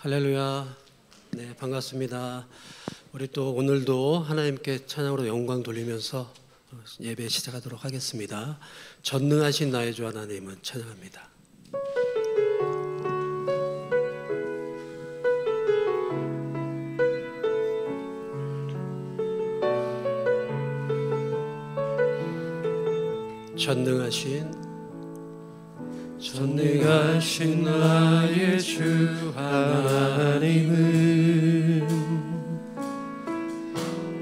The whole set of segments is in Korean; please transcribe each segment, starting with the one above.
할렐루야. 네, 반갑습니다. 우리 또 오늘도 하나님께 찬양으로 영광 돌리면서 예배 시작하도록 하겠습니다. 전능하신 나의 주 하나님은 찬양합니다. 전능하신 나의 주 하나님은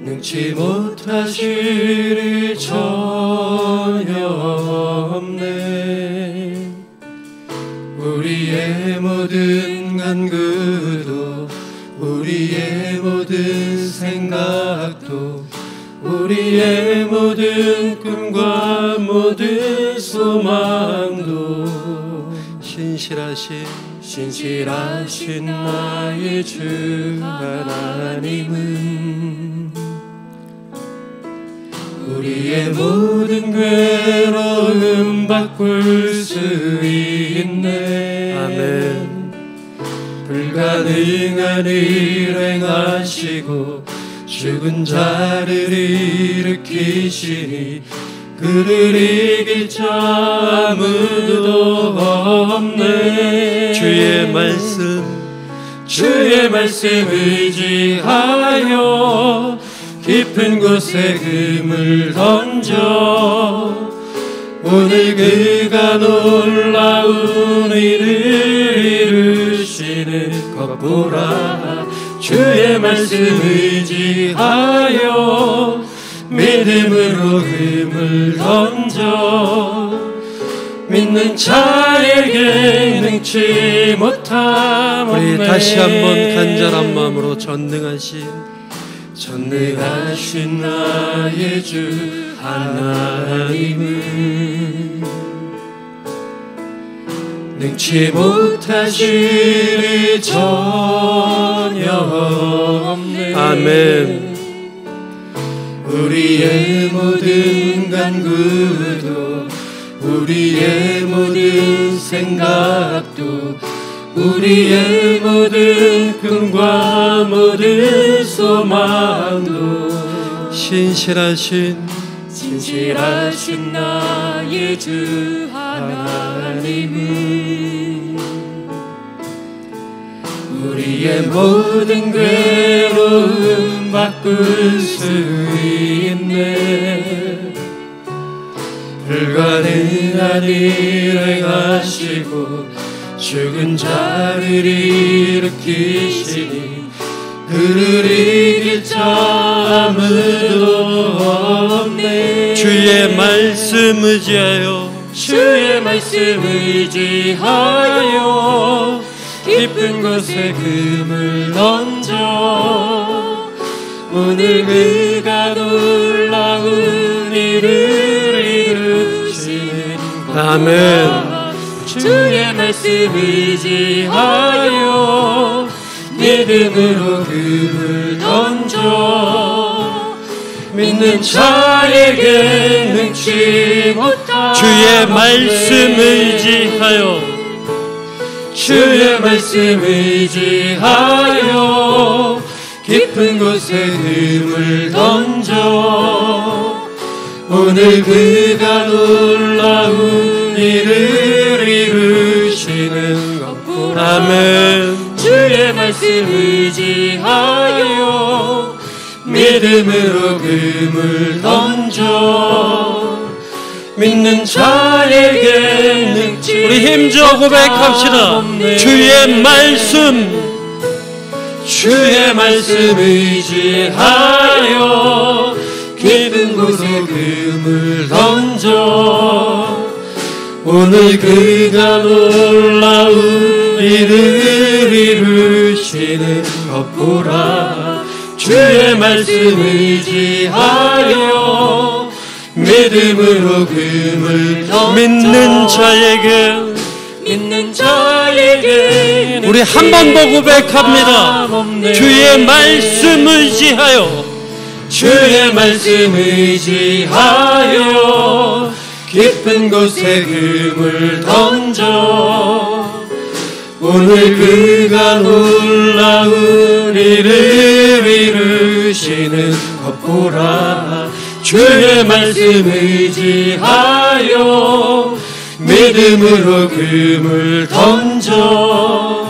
능치 못하실 일 전혀 없네. 우리의 모든 간구도 우리의 모든 생각도 우리의 모든 꿈과 모든 소망도 신실하신 나의 주 하나님은 우리의 모든 괴로움 바꿀 수 있네. 아멘. 불가능한 일 행하시고 죽은 자를 일으키시니 그를 이길 자 아무도 없네. 주의 말씀 의지하여 깊은 곳에 금을 던져 오늘 그가 놀라운 일을 이루시는 것 보라. 주의 말씀 의지하여 믿음으로 금을 던져 믿는 자에게 능치 못함 없네. 우리 다시 한번 간절한 마음으로 전능하신 나의 주 하나님은 능치 못하실 일 전혀 없네. 아멘. 우리의 모든 간구도 우리의 모든 생각도 우리의 모든 꿈과 모든 소망도 신실하신 나의 주 하나님은 우리의 모든 괴로움 바꿀 수 있네. 불가능한 일 행하시고 죽은 자를 일으키시니 그를 이길 자 아무도 없네. 주의 말씀 의지하여 깊은 곳에 금을 던져 오늘 그가 놀라운 일을 이루시는 것. 아멘. 주의 말씀 의지하여 믿음으로 금을 던져 믿는 자에게 능치 못함. 주의 말씀 의지하여 깊은 곳에 금을 던져 오늘 그가 놀라운 일을 이루시는 것 보라. 아멘. 주의 말씀 의지하여 믿음으로 금을 던져 믿는 자에게 능치 우리 힘줘 고백합시다. 없네. 주의 말씀 의지하여 깊은 곳에 금을 던져 오늘 그가 놀라운 일을 이루시는 것 보라. 주의 말씀 의지하여 믿음으로 금을 던져 믿는 자에게 우리 한 번 더 고백합니다. 주의 말씀 의지하여 깊은 곳에 금을 던져 오늘 그가 놀라운 일을 이루시는 것 보라. 주의 말씀 의지하여 믿음으로 금을 던져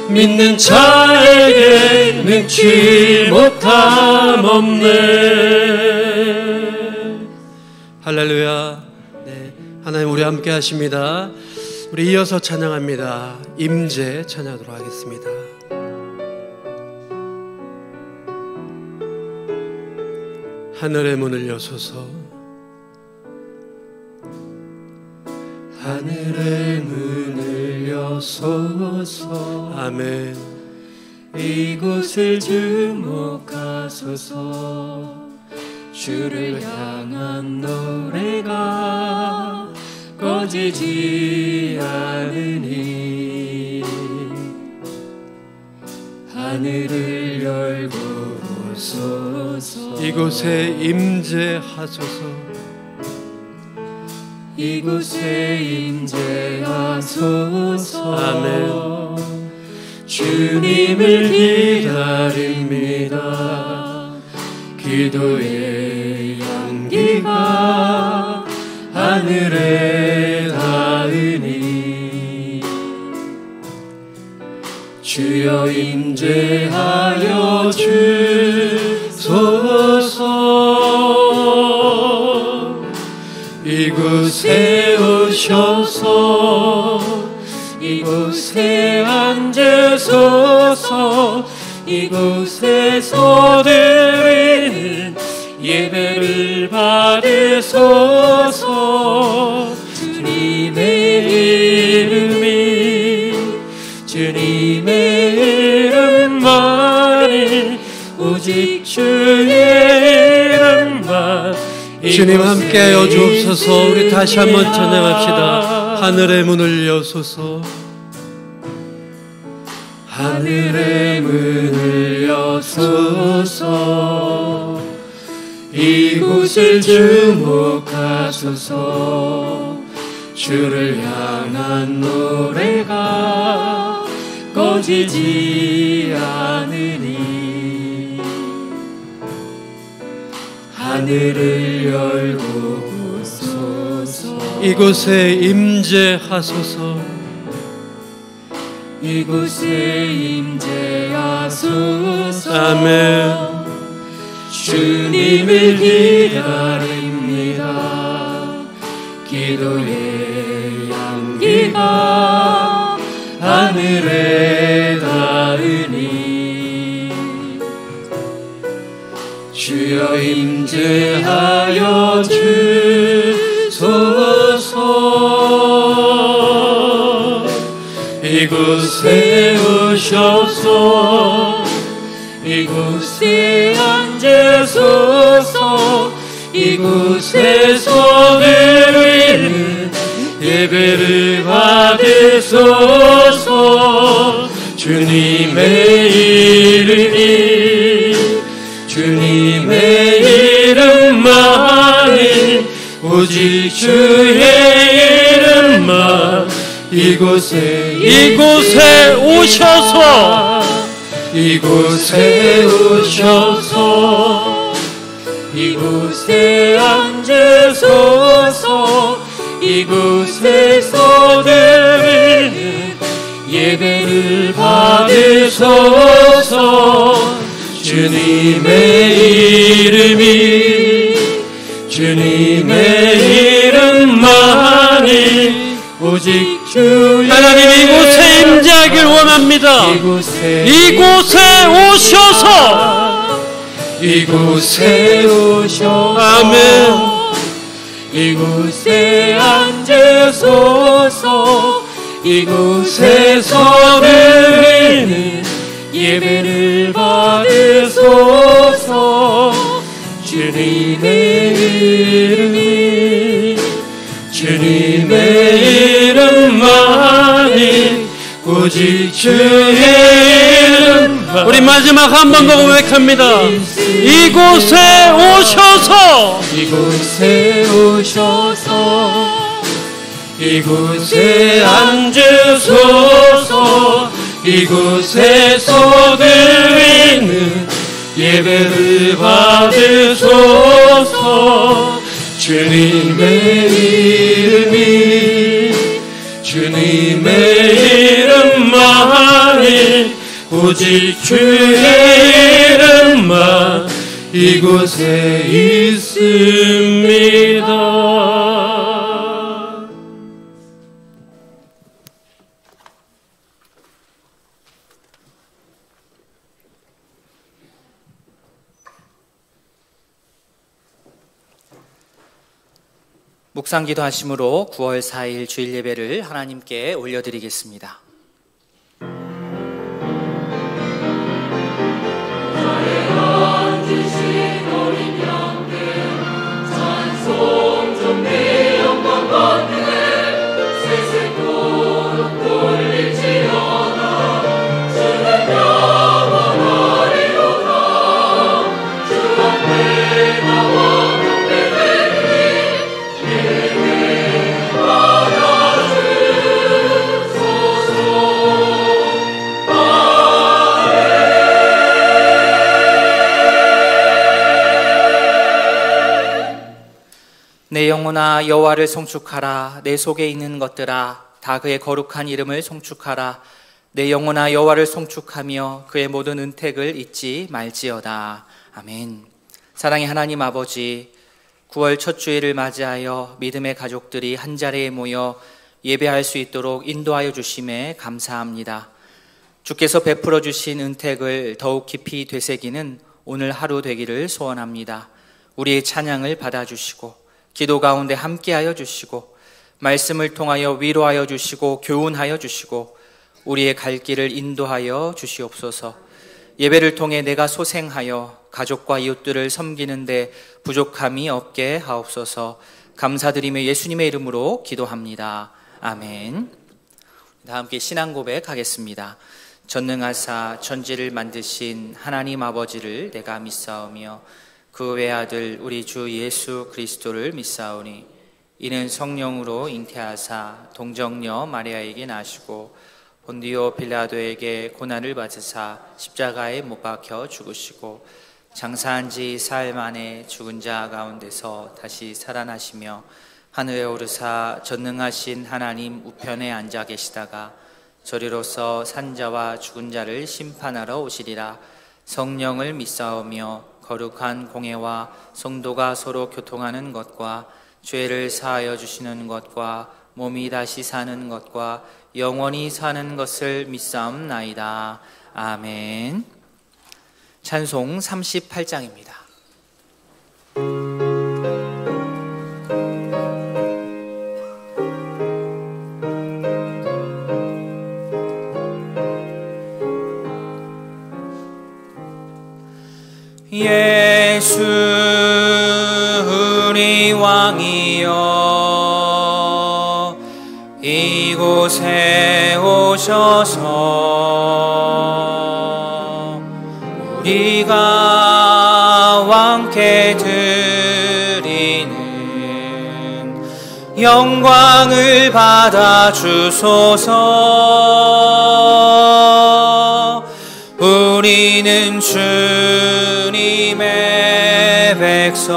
믿는 자에게 능치 못함 없네. 할렐루야. 네, 하나님 우리 함께 하십니다. 우리 이어서 찬양합니다. 임재 찬양하도록 하겠습니다. 하늘의 문을 여소서, 하늘의 문을 여소서. 아멘. 이곳을 주목하소서. 주를 향한 노래가 꺼지지 않으니 하늘을 열고 오소서. 이곳에 임재하소서. 이곳에 임재하소서. 아멘. 주님을 기다립니다. 기도의 향기가 하늘에 닿으니 주여 임재하여 주소서. 이곳에 오셔서 이곳에 앉으소서. 이곳에서 드리는 예배를 받으소서. 주님의 이름이 주님의 이름만이 오직 주의 이름만. 주님 함께하여 주옵소서. 우리 다시 한번 찬양합시다. 하늘의 문을 여소서. 하늘의 문을 여소서. 이곳을 주목하소서. 주를 향한 노래가 꺼지지 않으니 하늘을 열고 오소서. 이곳에 임재하소서. 이곳에 임재하소서. 아멘. 주님을 기다립니다. 기도의 향기가 하늘에 닿으니 주여 임재하여 주소서. 이곳에 오셔서 이곳에 앉으소서. 이곳에서 드리는 예배를 받으소서. 주님의 이름이 주님의 이름만이 오직 주의 이름만. 이곳에 오셔서 이곳에 오셔서 이곳에 앉으소서. 이곳에서 드리는 예배를 받으소서. 주님의 이름이 주님의 이름만이 오직 주의 하나님 이곳에 임재하길 원합니다. 이곳에 오셔서 이곳에 오셔서 아멘. 이곳에 앉으소서. 이곳에서 드리는 예배를 받으소서. 주님의 이름이 주님의 이름만이 오직 주의 이름만. 우리 마지막 한 번 더 고백합니다. 이곳에 오셔서 이곳에 오셔서 이곳에 앉으소서. 이곳에서 드리는 예배를 받으소서. 주님의 이름만이 오직 주의 이름만 이곳에 있습니다. 묵상기도 하심으로 9월 4일 주일 예배를 하나님께 올려드리겠습니다. 내 영혼아 여호와를 송축하라. 내 속에 있는 것들아 다 그의 거룩한 이름을 송축하라. 내 영혼아 여호와를 송축하며 그의 모든 은택을 잊지 말지어다. 아멘. 사랑의 하나님 아버지, 9월 첫 주일을 맞이하여 믿음의 가족들이 한자리에 모여 예배할 수 있도록 인도하여 주심에 감사합니다. 주께서 베풀어 주신 은택을 더욱 깊이 되새기는 오늘 하루 되기를 소원합니다. 우리의 찬양을 받아주시고 기도 가운데 함께하여 주시고 말씀을 통하여 위로하여 주시고 교훈하여 주시고 우리의 갈 길을 인도하여 주시옵소서. 예배를 통해 내가 소생하여 가족과 이웃들을 섬기는 데 부족함이 없게 하옵소서. 감사드리며 예수님의 이름으로 기도합니다. 아멘. 다 함께 신앙 고백하겠습니다. 전능하사 천지를 만드신 하나님 아버지를 내가 믿사오며 그 외아들 우리 주 예수 그리스도를 믿사오니 이는 성령으로 잉태하사 동정녀 마리아에게 나시고 본디오 빌라도에게 고난을 받으사 십자가에 못 박혀 죽으시고 장사한 지 사흘 만에 죽은 자 가운데서 다시 살아나시며 하늘에 오르사 전능하신 하나님 우편에 앉아 계시다가 저리로서 산자와 죽은 자를 심판하러 오시리라. 성령을 믿사오며 거룩한 공회와 성도가 서로 교통하는 것과 죄를 사하여 주시는 것과 몸이 다시 사는 것과 영원히 사는 것을 믿사옵나이다. 아멘. 찬송 38장입니다. 예수 우리 왕이여 이곳에 오셔서 우리가 왕께 드리는 영광을 받아 주소서. 우리는 주님의 백성,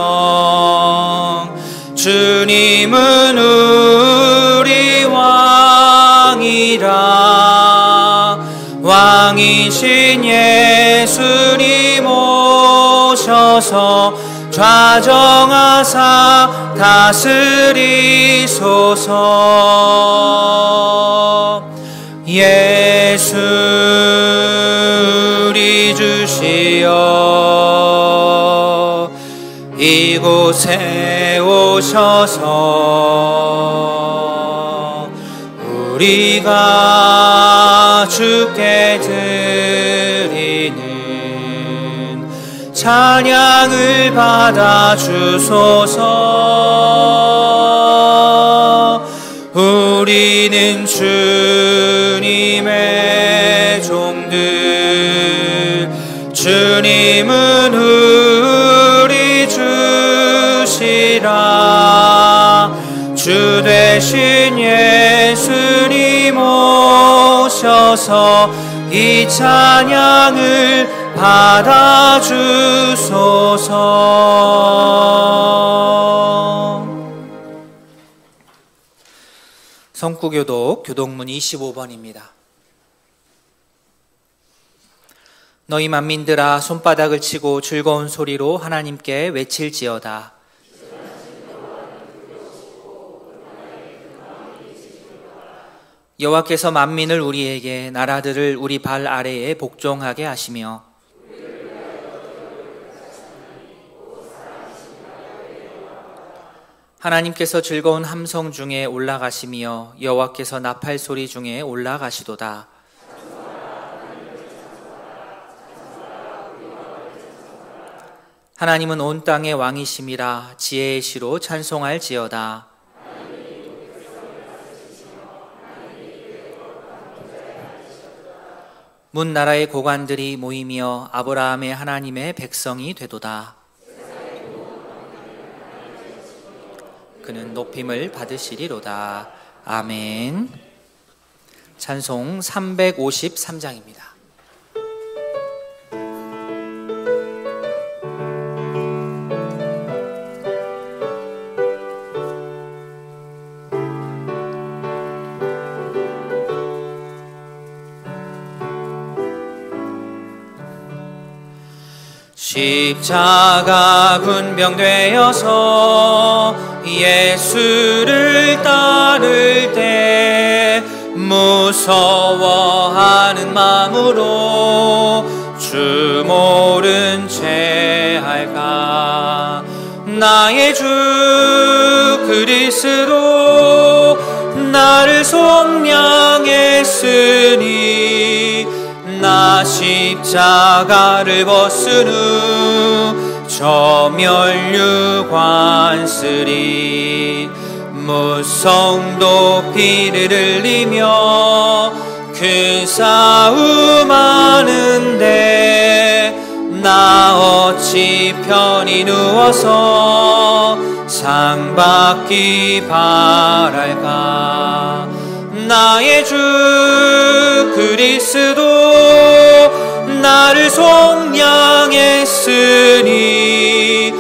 주님은 우리 왕이라. 왕이신 예수님 오셔서 좌정하사 다스리소서. 예수 우리 주시여 이곳에 오셔서 우리가 주께 드리는 찬양을 받아 주소서. 우리는 주님의 종들, 주님은 우리 주시라. 주 되신 예수님 오셔서 이 찬양을 받아주소서. 성구교독 교독문 25번입니다. 너희 만민들아 손바닥을 치고 즐거운 소리로 하나님께 외칠지어다. 여호와께서 만민을 우리에게, 나라들을 우리 발 아래에 복종하게 하시며 하나님께서 즐거운 함성 중에 올라가시며 여호와께서 나팔 소리 중에 올라가시도다. 하나님은 온 땅의 왕이심이라 지혜의 시로 찬송할지어다. 문 나라의 고관들이 모이며 아브라함의 하나님의 백성이 되도다. 그는 높임을 받으시리로다. 아멘. 찬송 353장입니다. 십자가 군병되어서 예수를 따를 때 무서워하는 마음으로 주 모른 채 할까. 나의 주 그리스도 나를 속량했으니 나 십자가를 벗은 후 저 멸류관 쓰리. 무성 높이를 흘리며 큰 싸움 하는데 나 어찌 편히 누워서 상 받기 바랄까. 나의 주 그리스도 나를 속량했으니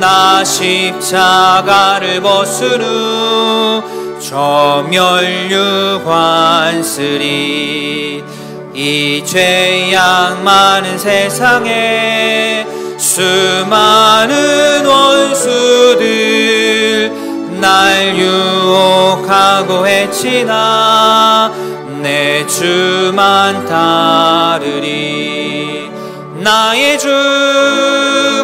나 십자가를 벗은 후 저 멸류관 쓰리. 이 죄악 많은 세상에 수많은 원수들 날 유혹하고 해치나 내 주만 따르리. 나의 주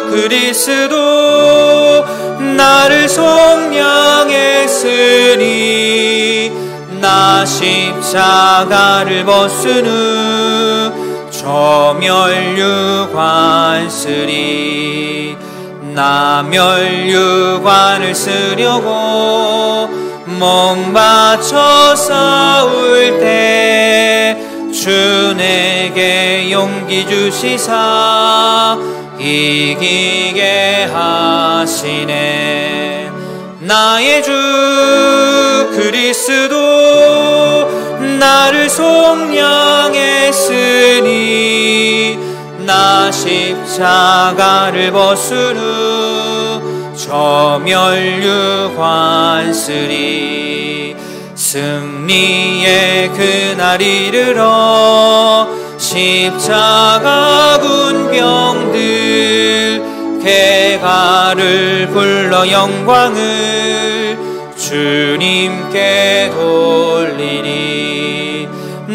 그리스도 나를 속량했으니 나 십자가를 벗은 후 저 멸류관 쓰리. 나 멸류관을 쓰려고 몸 바쳐 싸울 때 주 내게 용기 주시사 이기게 하시네. 나의 주 그리스도 나를 속량했으니 나 십자가를 벗은 후 저 멸류관 쓰리. 승리의 그날 이르러 십자가 군병들 개가를 불러 영광을 주님께 돌리리.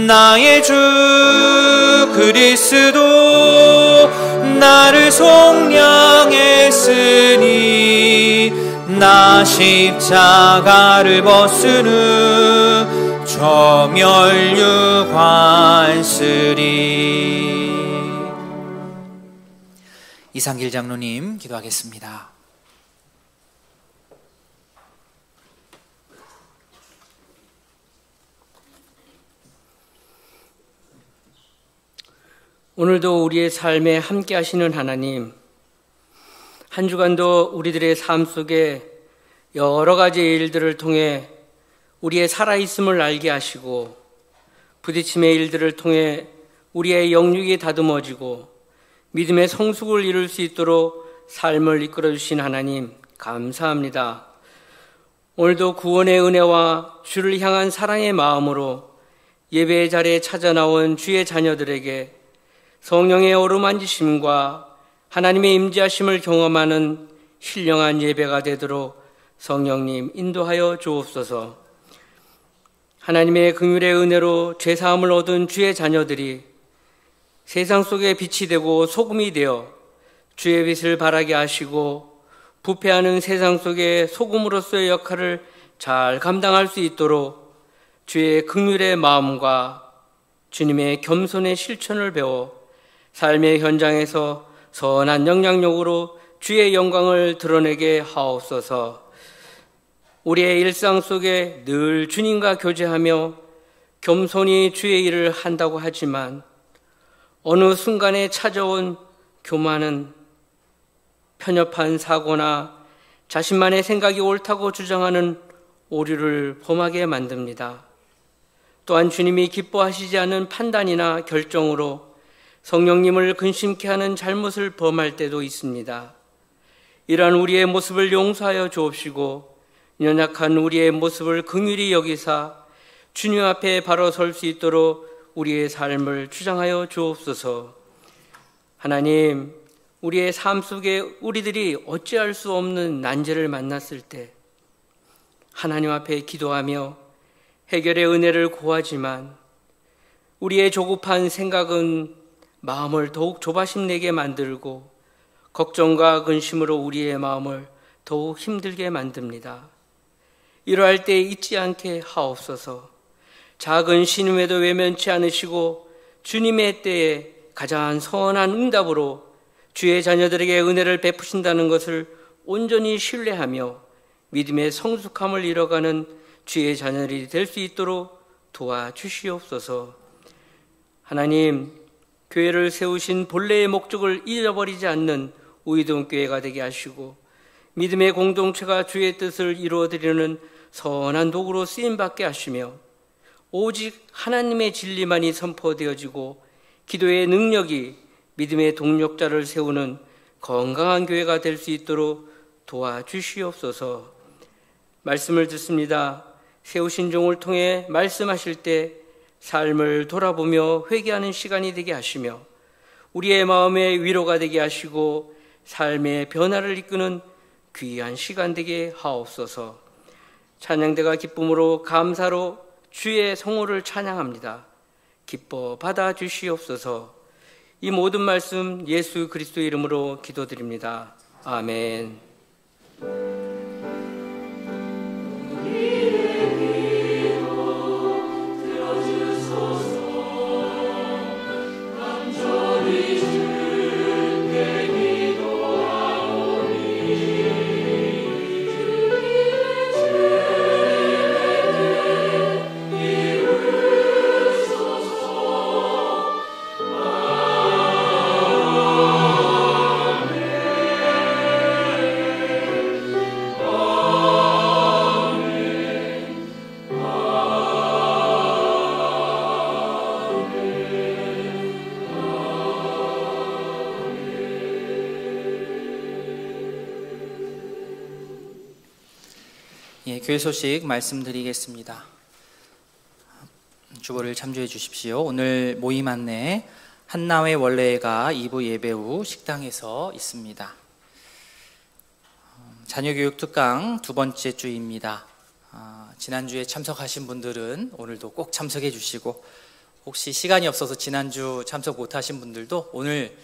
나의 주 그리스도 나를 속량했으니 나 십자가를 벗은 후 저 멸류관 쓰리. 이상길 장로님 기도하겠습니다. 오늘도 우리의 삶에 함께 하시는 하나님, 한 주간도 우리들의 삶 속에 여러 가지 일들을 통해 우리의 살아있음을 알게 하시고 부딪힘의 일들을 통해 우리의 영육이 다듬어지고 믿음의 성숙을 이룰 수 있도록 삶을 이끌어 주신 하나님 감사합니다. 오늘도 구원의 은혜와 주를 향한 사랑의 마음으로 예배의 자리에 찾아 나온 주의 자녀들에게 성령의 어루만지심과 하나님의 임재하심을 경험하는 신령한 예배가 되도록 성령님 인도하여 주옵소서. 하나님의 긍휼의 은혜로 죄사함을 얻은 주의 자녀들이 세상 속에 빛이 되고 소금이 되어 주의 빛을 발하게 하시고 부패하는 세상 속에 소금으로서의 역할을 잘 감당할 수 있도록 주의 긍휼의 마음과 주님의 겸손의 실천을 배워 삶의 현장에서 선한 영향력으로 주의 영광을 드러내게 하옵소서. 우리의 일상 속에 늘 주님과 교제하며 겸손히 주의 일을 한다고 하지만 어느 순간에 찾아온 교만은 편협한 사고나 자신만의 생각이 옳다고 주장하는 오류를 범하게 만듭니다. 또한 주님이 기뻐하시지 않은 판단이나 결정으로 성령님을 근심케 하는 잘못을 범할 때도 있습니다. 이러한 우리의 모습을 용서하여 주옵시고 연약한 우리의 모습을 긍휼히 여기사 주님 앞에 바로 설 수 있도록 우리의 삶을 주장하여 주옵소서. 하나님, 우리의 삶 속에 우리들이 어찌할 수 없는 난제를 만났을 때 하나님 앞에 기도하며 해결의 은혜를 구하지만 우리의 조급한 생각은 마음을 더욱 조바심내게 만들고 걱정과 근심으로 우리의 마음을 더욱 힘들게 만듭니다. 이러할 때 잊지 않게 하옵소서. 작은 신음에도 외면치 않으시고 주님의 때에 가장 선한 응답으로 주의 자녀들에게 은혜를 베푸신다는 것을 온전히 신뢰하며 믿음의 성숙함을 이뤄가는 주의 자녀들이 될 수 있도록 도와주시옵소서. 하나님, 교회를 세우신 본래의 목적을 잃어버리지 않는 우이동교회가 되게 하시고 믿음의 공동체가 주의 뜻을 이루어드리는 선한 도구로 쓰임받게 하시며 오직 하나님의 진리만이 선포되어지고 기도의 능력이 믿음의 동력자를 세우는 건강한 교회가 될 수 있도록 도와주시옵소서. 말씀을 듣습니다. 세우신 종을 통해 말씀하실 때 삶을 돌아보며 회개하는 시간이 되게 하시며 우리의 마음에 위로가 되게 하시고 삶의 변화를 이끄는 귀한 시간 되게 하옵소서. 찬양대가 기쁨으로 감사로 주의 성호를 찬양합니다. 기뻐 받아주시옵소서. 이 모든 말씀 예수 그리스도 이름으로 기도드립니다. 아멘. 교회 소식 말씀드리겠습니다. 주보를 참조해 주십시오. 오늘 모임 안내 한나회 원래가 2부 예배 후 식당에서 있습니다. 자녀교육 특강 두 번째 주입니다. 지난주에 참석하신 분들은 오늘도 꼭 참석해 주시고 혹시 시간이 없어서 지난주 참석 못하신 분들도 오늘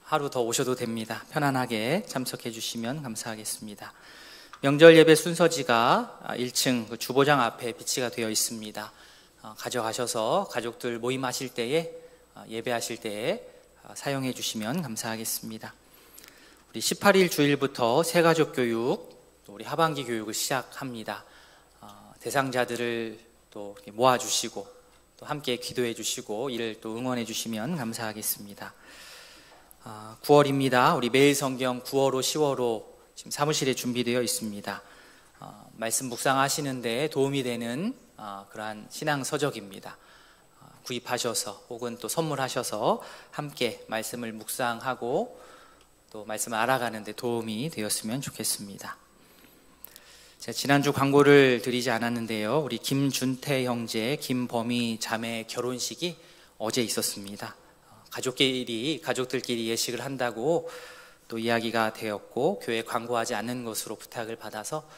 하루 더 오셔도 됩니다. 편안하게 참석해 주시면 감사하겠습니다. 명절 예배 순서지가 1층 그 주보장 앞에 비치가 되어 있습니다. 가져가셔서 가족들 모임하실 때에 예배하실 때에 사용해 주시면 감사하겠습니다. 우리 18일 주일부터 새가족 교육, 또 우리 하반기 교육을 시작합니다. 대상자들을 또 모아주시고 또 함께 기도해 주시고 이를 또 응원해 주시면 감사하겠습니다. 9월입니다. 우리 매일 성경 9월호 10월호 지금 사무실에 준비되어 있습니다. 말씀 묵상하시는데 도움이 되는 그러한 신앙 서적입니다. 구입하셔서 혹은 또 선물하셔서 함께 말씀을 묵상하고 또 말씀을 알아가는 데 도움이 되었으면 좋겠습니다. 제가 지난주 광고를 드리지 않았는데요. 우리 김준태 형제, 김범희 자매 결혼식이 어제 있었습니다. 가족들끼리 예식을 한다고 또 이야기가 되었고 교회 광고하지 않는 것으로 부탁을 받아서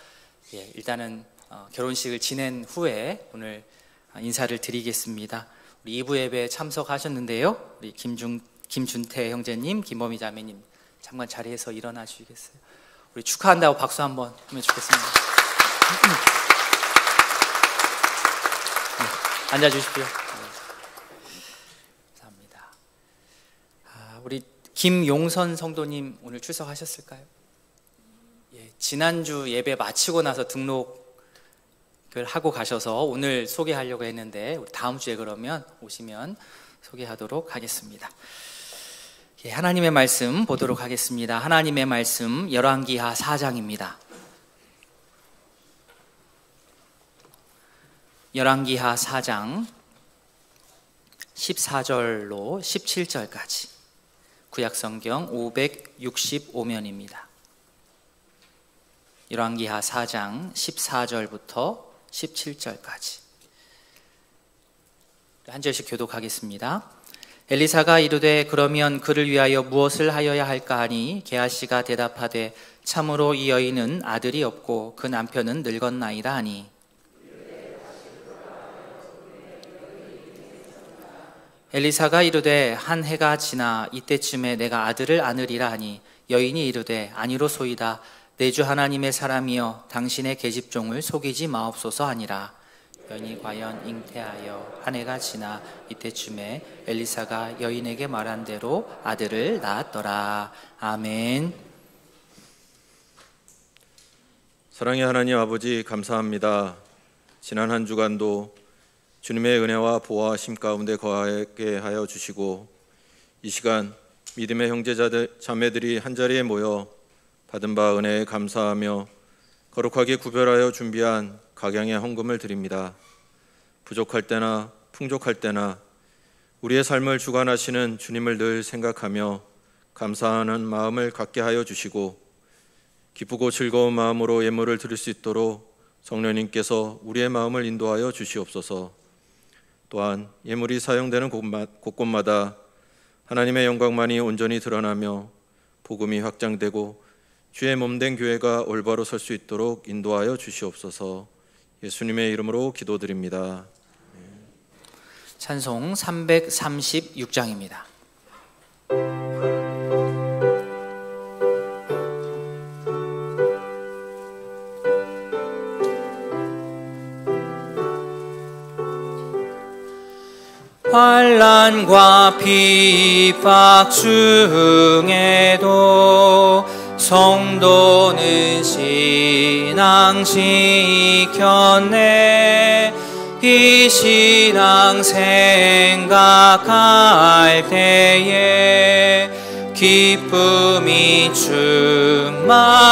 일단은 결혼식을 지낸 후에 오늘 인사를 드리겠습니다. 우리 2부 예배에 참석하셨는데요. 우리 김준태 형제님, 김범희 자매님 잠깐 자리에서 일어나 주시겠어요? 우리 축하한다고 박수 한번 하면 좋겠습니다. 네, 앉아주십시오. 감사합니다. 우리 김용선 성도님 오늘 출석하셨을까요? 지난주 예배 마치고 나서 등록을 하고 가셔서 오늘 소개하려고 했는데 우리 다음 주에 그러면 오시면 소개하도록 하겠습니다. 하나님의 말씀 보도록 하겠습니다. 하나님의 말씀 열왕기하 4장입니다. 열왕기하 4장 14절로 17절까지 구약성경 565면입니다. 열왕기하 4장 14절부터 17절까지 한 절씩 교독하겠습니다. 엘리사가 이르되 그러면 그를 위하여 무엇을 하여야 할까 하니 게하시가 대답하되 참으로 이 여인은 아들이 없고 그 남편은 늙었나이다 하니 엘리사가 이르되 한 해가 지나 이때쯤에 내가 아들을 안으리라 하니 여인이 이르되 아니로소이다 내 주 하나님의 사람이여 당신의 계집종을 속이지 마옵소서 하니라. 여인이 과연 잉태하여 한 해가 지나 이때쯤에 엘리사가 여인에게 말한 대로 아들을 낳았더라. 아멘. 사랑의 하나님 아버지 감사합니다. 지난 한 주간도 주님의 은혜와 보호하심 가운데 거하게 하여 주시고 이 시간 믿음의 형제자들 자매들이 한자리에 모여 받은 바 은혜에 감사하며 거룩하게 구별하여 준비한 각양의 헌금을 드립니다. 부족할 때나 풍족할 때나 우리의 삶을 주관하시는 주님을 늘 생각하며 감사하는 마음을 갖게 하여 주시고 기쁘고 즐거운 마음으로 예물을 드릴 수 있도록 성령님께서 우리의 마음을 인도하여 주시옵소서. 또한 예물이 사용되는 곳곳마다 하나님의 영광만이 온전히 드러나며 복음이 확장되고 주의 몸된 교회가 올바로 설 수 있도록 인도하여 주시옵소서. 예수님의 이름으로 기도드립니다. 찬송 336장입니다. 환난과 핍박 중에도 성도는 신앙 지켰네. 이 신앙 생각할 때에 기쁨이 충만하도다.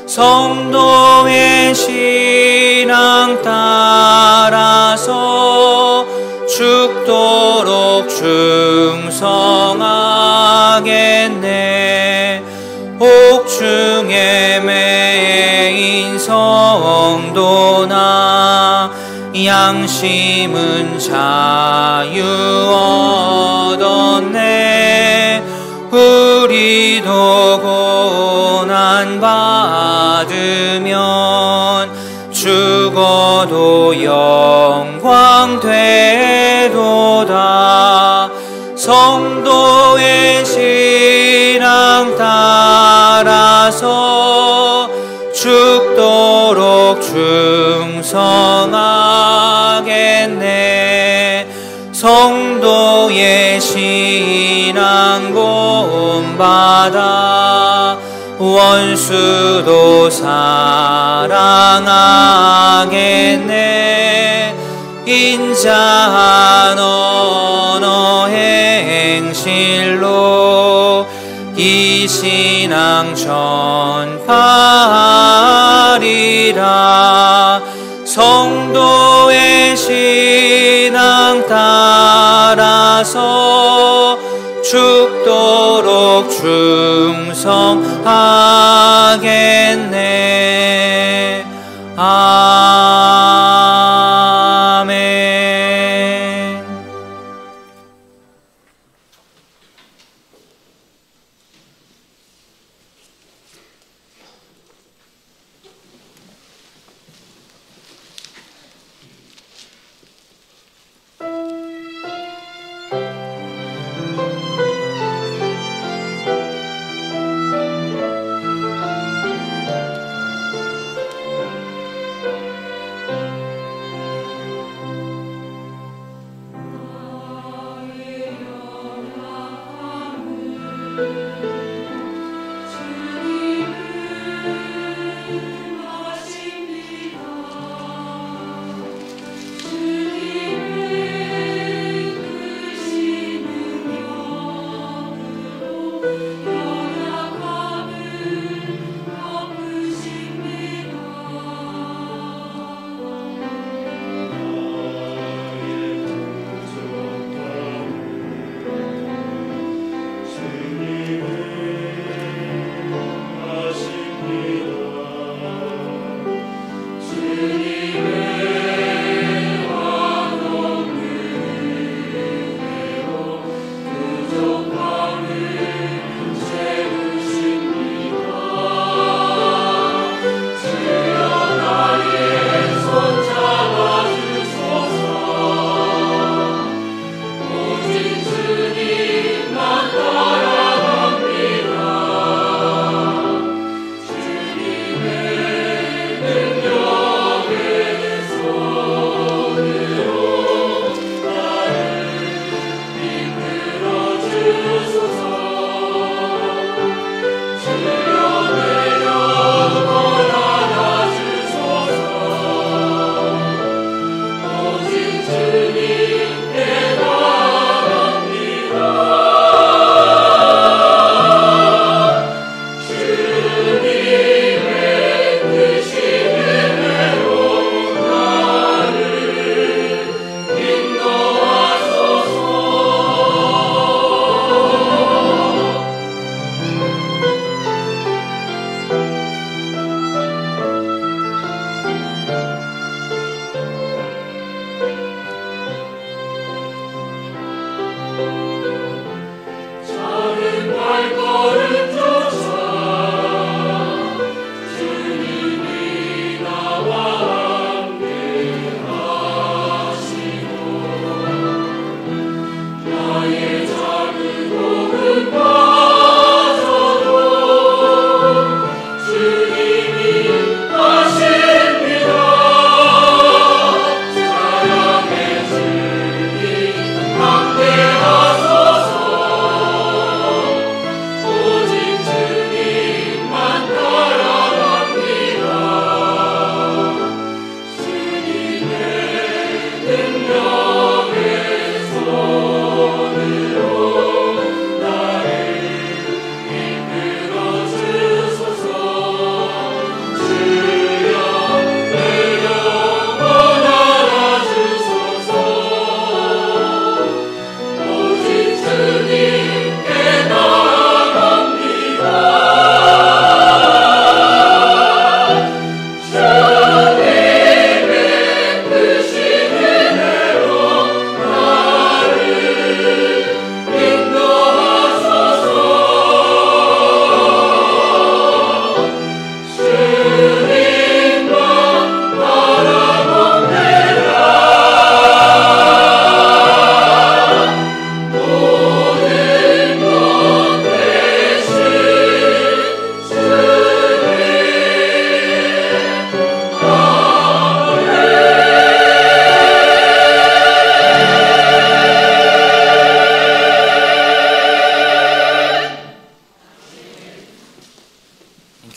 성도의 신앙 따라서 죽도록 충성하겠네. 옥중에 매인 성도나 양심은 자유 얻었네. 우리도 고난 받으면 죽어도 영광 되도다. 성도의 신앙 따라서 죽도록 충성하겠네. 성도의 신앙 본받아 원수도 사랑하겠네. 인자한 언어 행실로 이 신앙 전파하리라. 영원토록 충성하겠네. 아멘.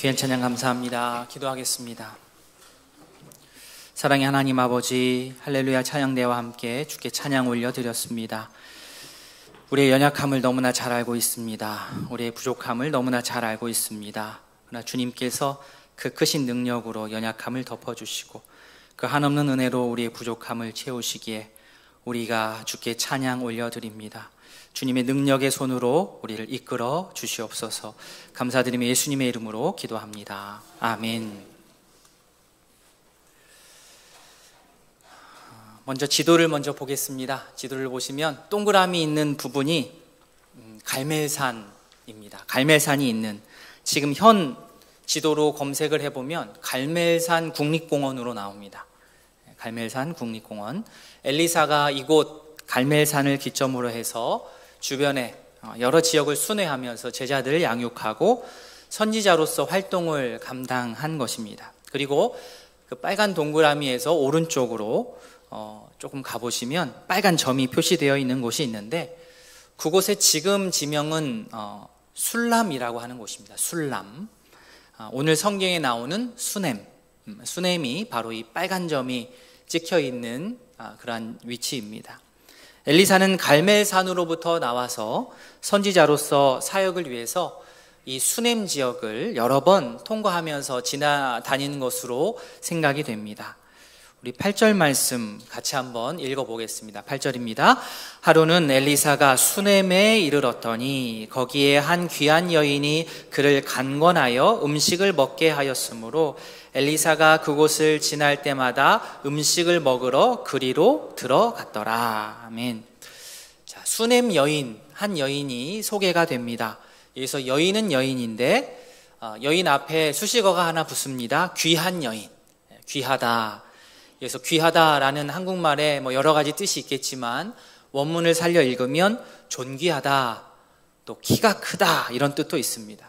귀한 찬양 감사합니다. 기도하겠습니다. 사랑의 하나님 아버지, 할렐루야 찬양대와 함께 주께 찬양 올려드렸습니다. 우리의 연약함을 너무나 잘 알고 있습니다. 우리의 부족함을 너무나 잘 알고 있습니다. 그러나 주님께서 그 크신 능력으로 연약함을 덮어주시고 그 한없는 은혜로 우리의 부족함을 채우시기에 우리가 주께 찬양 올려드립니다. 주님의 능력의 손으로 우리를 이끌어 주시옵소서. 감사드리며 예수님의 이름으로 기도합니다. 아멘. 먼저 지도를 보겠습니다. 지도를 보시면 동그라미 있는 부분이 갈멜산입니다. 갈멜산이 있는, 지금 현 지도로 검색을 해보면 갈멜산 국립공원으로 나옵니다. 갈멜산 국립공원. 엘리사가 이곳 갈멜산을 기점으로 해서 주변에 여러 지역을 순회하면서 제자들을 양육하고 선지자로서 활동을 감당한 것입니다. 그리고 그 빨간 동그라미에서 오른쪽으로 조금 가보시면 빨간 점이 표시되어 있는 곳이 있는데, 그곳의 지금 지명은 술람이라고 하는 곳입니다. 술람. 오늘 성경에 나오는 수넴, 수넴이 바로 이 빨간 점이 찍혀 있는 그러한 위치입니다. 엘리사는 갈멜산으로부터 나와서 선지자로서 사역을 위해서 이 수넴 지역을 여러 번 통과하면서 지나다니는 것으로 생각이 됩니다. 우리 8절 말씀 같이 한번 읽어보겠습니다. 8절입니다. 하루는 엘리사가 수넴에 이르렀더니 거기에 한 귀한 여인이 그를 간권하여 음식을 먹게 하였으므로 엘리사가 그곳을 지날 때마다 음식을 먹으러 그리로 들어갔더라. 아멘. 자, 수넴 여인, 한 여인이 소개가 됩니다. 여기서 여인은 여인인데 여인 앞에 수식어가 하나 붙습니다. 귀한 여인, 귀하다. 그래서 귀하다라는 한국말에 여러 가지 뜻이 있겠지만 원문을 살려 읽으면 존귀하다, 또 키가 크다, 이런 뜻도 있습니다.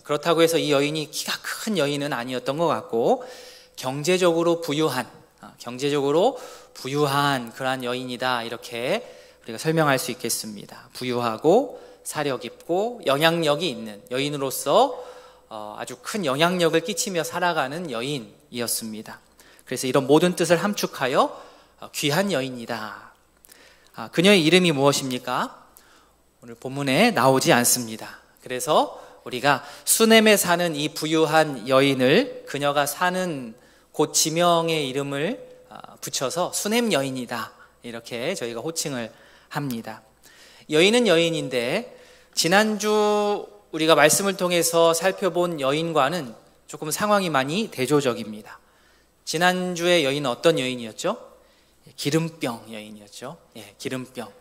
그렇다고 해서 이 여인이 키가 큰 여인은 아니었던 것 같고 경제적으로 부유한 그러한 여인이다, 이렇게 우리가 설명할 수 있겠습니다. 부유하고 사력 있고 영향력이 있는 여인으로서 아주 큰 영향력을 끼치며 살아가는 여인이었습니다. 그래서 이런 모든 뜻을 함축하여 귀한 여인이다. 그녀의 이름이 무엇입니까? 오늘 본문에 나오지 않습니다. 그래서 우리가 수넴에 사는 이 부유한 여인을 그녀가 사는 곳 지명의 이름을 붙여서 수넴 여인이다, 이렇게 저희가 호칭을 합니다. 여인은 여인인데 지난주 우리가 말씀을 통해서 살펴본 여인과는 조금 상황이 많이 대조적입니다. 지난주의 여인은 어떤 여인이었죠? 기름병 여인이었죠. 기름병,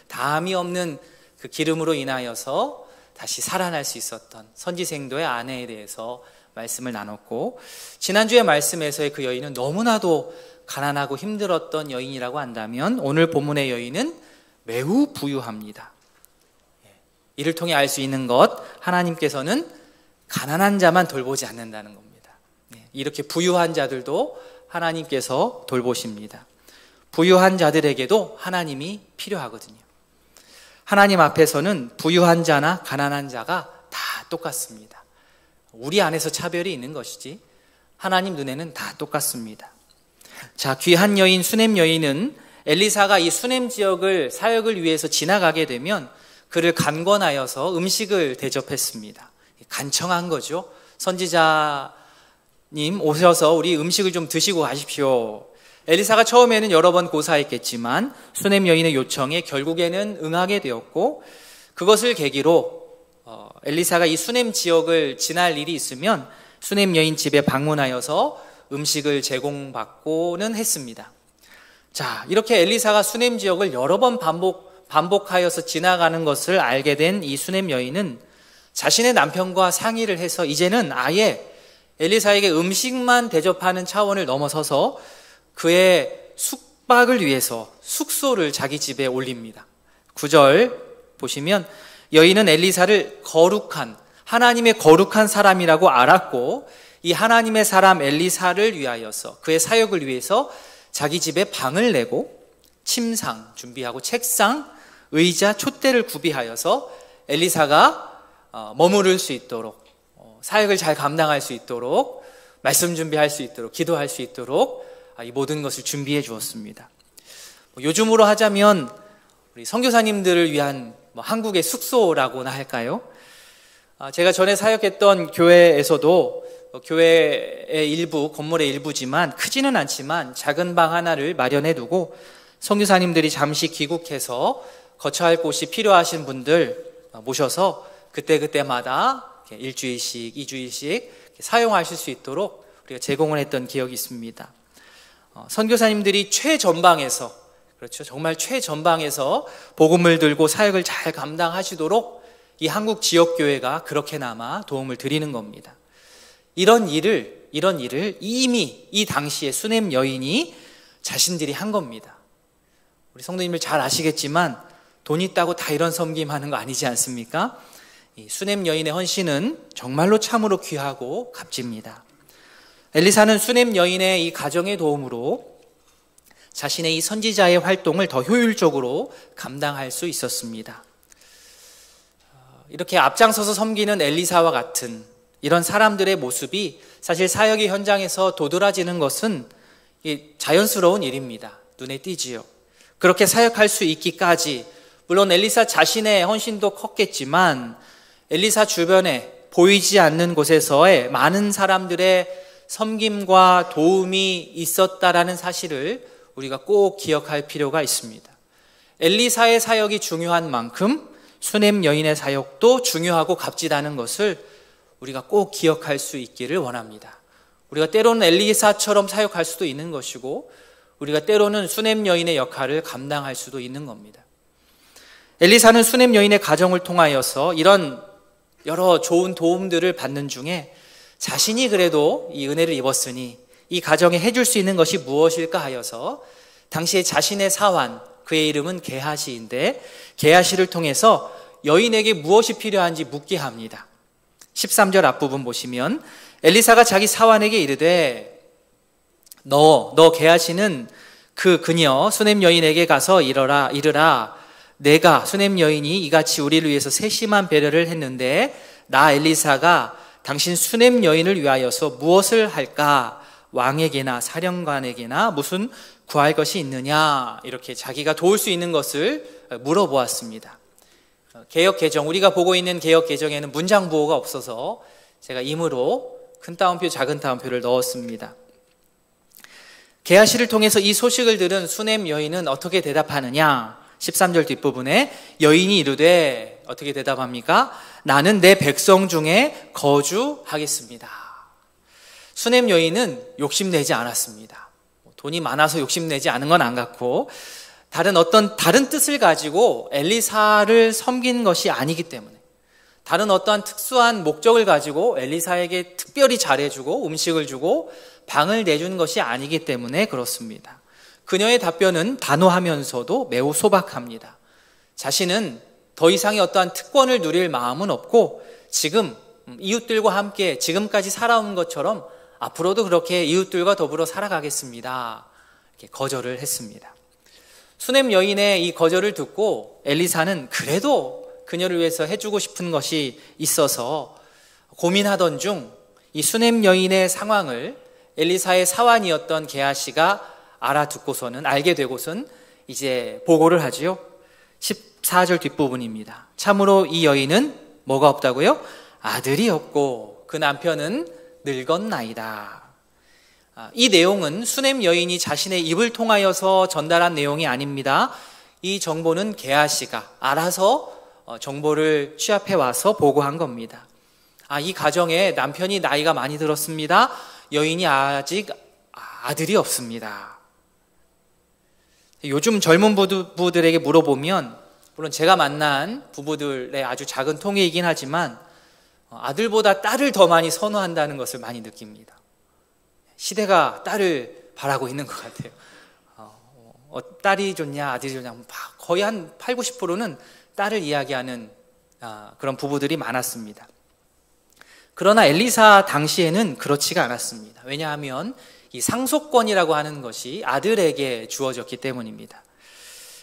담이 없는 그 기름으로 인하여서 다시 살아날 수 있었던 선지생도의 아내에 대해서 말씀을 나눴고, 지난주의 말씀에서의 그 여인은 너무나도 가난하고 힘들었던 여인이라고 한다면 오늘 본문의 여인은 매우 부유합니다. 이를 통해 알 수 있는 것, 하나님께서는 가난한 자만 돌보지 않는다는 겁니다. 이렇게 부유한 자들도 하나님께서 돌보십니다. 부유한 자들에게도 하나님이 필요하거든요. 하나님 앞에서는 부유한 자나 가난한 자가 다 똑같습니다. 우리 안에서 차별이 있는 것이지 하나님 눈에는 다 똑같습니다. 자, 귀한 여인 수넴 여인은 엘리사가 이 수넴 지역을 사역을 위해서 지나가게 되면 그를 간권하여서 음식을 대접했습니다. 간청한 거죠. 선지자님 오셔서 우리 음식을 좀 드시고 가십시오. 엘리사가 처음에는 여러 번 고사했겠지만 수넴 여인의 요청에 결국에는 응하게 되었고, 그것을 계기로 엘리사가 이 수넴 지역을 지날 일이 있으면 수넴 여인 집에 방문하여서 음식을 제공받고는 했습니다. 자, 이렇게 엘리사가 수넴 지역을 여러 번 반복하여서 지나가는 것을 알게 된 이 수넴 여인은 자신의 남편과 상의를 해서 이제는 아예 엘리사에게 음식만 대접하는 차원을 넘어서서 그의 숙박을 위해서 숙소를 자기 집에 올립니다. 9절 보시면 여인은 엘리사를 하나님의 거룩한 사람이라고 알았고, 이 하나님의 사람 엘리사를 위하여서, 그의 사역을 위해서 자기 집에 방을 내고 침상 준비하고 책상, 의자, 촛대를 구비하여서 엘리사가 머무를 수 있도록, 사역을 잘 감당할 수 있도록, 말씀 준비할 수 있도록, 기도할 수 있도록 이 모든 것을 준비해 주었습니다. 요즘으로 하자면 우리 선교사님들을 위한 한국의 숙소라고나 할까요? 제가 전에 사역했던 교회에서도 교회의 일부, 건물의 일부지만 크지는 않지만 작은 방 하나를 마련해 두고 선교사님들이 잠시 귀국해서 거처할 곳이 필요하신 분들 모셔서 그때그때마다 일주일씩, 2주일씩 사용하실 수 있도록 우리가 제공을 했던 기억이 있습니다. 선교사님들이 최전방에서, 그렇죠, 정말 최전방에서 복음을 들고 사역을 잘 감당하시도록 이 한국 지역교회가 그렇게나마 도움을 드리는 겁니다. 이런 일을 이미 이 당시에 수냄 여인이 자신들이 한 겁니다. 우리 성도님들 잘 아시겠지만 돈 있다고 다 이런 섬김하는 거 아니지 않습니까? 이 수냄 여인의 헌신은 정말로 참으로 귀하고 값집니다. 엘리사는 수냄 여인의 이 가정의 도움으로 자신의 이 선지자의 활동을 더 효율적으로 감당할 수 있었습니다. 이렇게 앞장서서 섬기는 엘리사와 같은 이런 사람들의 모습이 사실 사역의 현장에서 도드라지는 것은 자연스러운 일입니다. 눈에 띄지요. 그렇게 사역할 수 있기까지 물론 엘리사 자신의 헌신도 컸겠지만 엘리사 주변에 보이지 않는 곳에서의 많은 사람들의 섬김과 도움이 있었다라는 사실을 우리가 꼭 기억할 필요가 있습니다. 엘리사의 사역이 중요한 만큼 수냄 여인의 사역도 중요하고 값지다는 것을 우리가 꼭 기억할 수 있기를 원합니다. 우리가 때로는 엘리사처럼 사역할 수도 있는 것이고 우리가 때로는 수냄 여인의 역할을 감당할 수도 있는 겁니다. 엘리사는 수냄 여인의 가정을 통하여서 이런 여러 좋은 도움들을 받는 중에 자신이 그래도 이 은혜를 입었으니 이 가정에 해줄 수 있는 것이 무엇일까 하여서 당시에 자신의 사환, 그의 이름은 게하시인데 게하시를 통해서 여인에게 무엇이 필요한지 묻게 합니다. 13절 앞부분 보시면 엘리사가 자기 사환에게 이르되 너 게하시는 그 그녀 수냄 여인에게 가서 이르라 내가 수냄 여인이 이같이 우리를 위해서 세심한 배려를 했는데 나 엘리사가 당신 수냄 여인을 위하여서 무엇을 할까? 왕에게나 사령관에게나 무슨 구할 것이 있느냐? 이렇게 자기가 도울 수 있는 것을 물어보았습니다. 개역 개정, 우리가 보고 있는 개역 개정에는 문장 부호가 없어서 제가 임으로 큰 따옴표 작은 따옴표를 넣었습니다. 게하시를 통해서 이 소식을 들은 수냄 여인은 어떻게 대답하느냐? 13절 뒷부분에 여인이 이르되 어떻게 대답합니까? 나는 내 백성 중에 거주하겠습니다. 수냄 여인은 욕심내지 않았습니다. 돈이 많아서 욕심내지 않은 건 안 같고 다른 뜻을 가지고 엘리사를 섬긴 것이 아니기 때문에 다른 어떠한 특수한 목적을 가지고 엘리사에게 특별히 잘해주고 음식을 주고 방을 내준 것이 아니기 때문에 그렇습니다. 그녀의 답변은 단호하면서도 매우 소박합니다. 자신은 더 이상의 어떠한 특권을 누릴 마음은 없고 지금 이웃들과 함께 지금까지 살아온 것처럼 앞으로도 그렇게 이웃들과 더불어 살아가겠습니다. 이렇게 거절을 했습니다. 수냄 여인의 이 거절을 듣고 엘리사는 그래도 그녀를 위해서 해주고 싶은 것이 있어서 고민하던 중 이 수냄 여인의 상황을 엘리사의 사환이었던 게하시가 알게 되고선 이제 보고를 하지요. 14절 뒷부분입니다. 참으로 이 여인은 뭐가 없다고요? 아들이 없고 그 남편은 늙었나이다. 이 내용은 수냄 여인이 자신의 입을 통하여서 전달한 내용이 아닙니다. 이 정보는 게하시가 알아서 정보를 취합해 와서 보고한 겁니다. 이 가정에 남편이 나이가 많이 들었습니다. 여인이 아직 아들이 없습니다. 요즘 젊은 부부들에게 물어보면 물론 제가 만난 부부들의 아주 작은 통계이긴 하지만 아들보다 딸을 더 많이 선호한다는 것을 많이 느낍니다. 시대가 딸을 바라고 있는 것 같아요. 딸이 좋냐 아들이 좋냐 거의 한 8, 90%는 딸을 이야기하는 그런 부부들이 많았습니다. 그러나 엘리사 당시에는 그렇지가 않았습니다. 왜냐하면 이 상속권이라고 하는 것이 아들에게 주어졌기 때문입니다.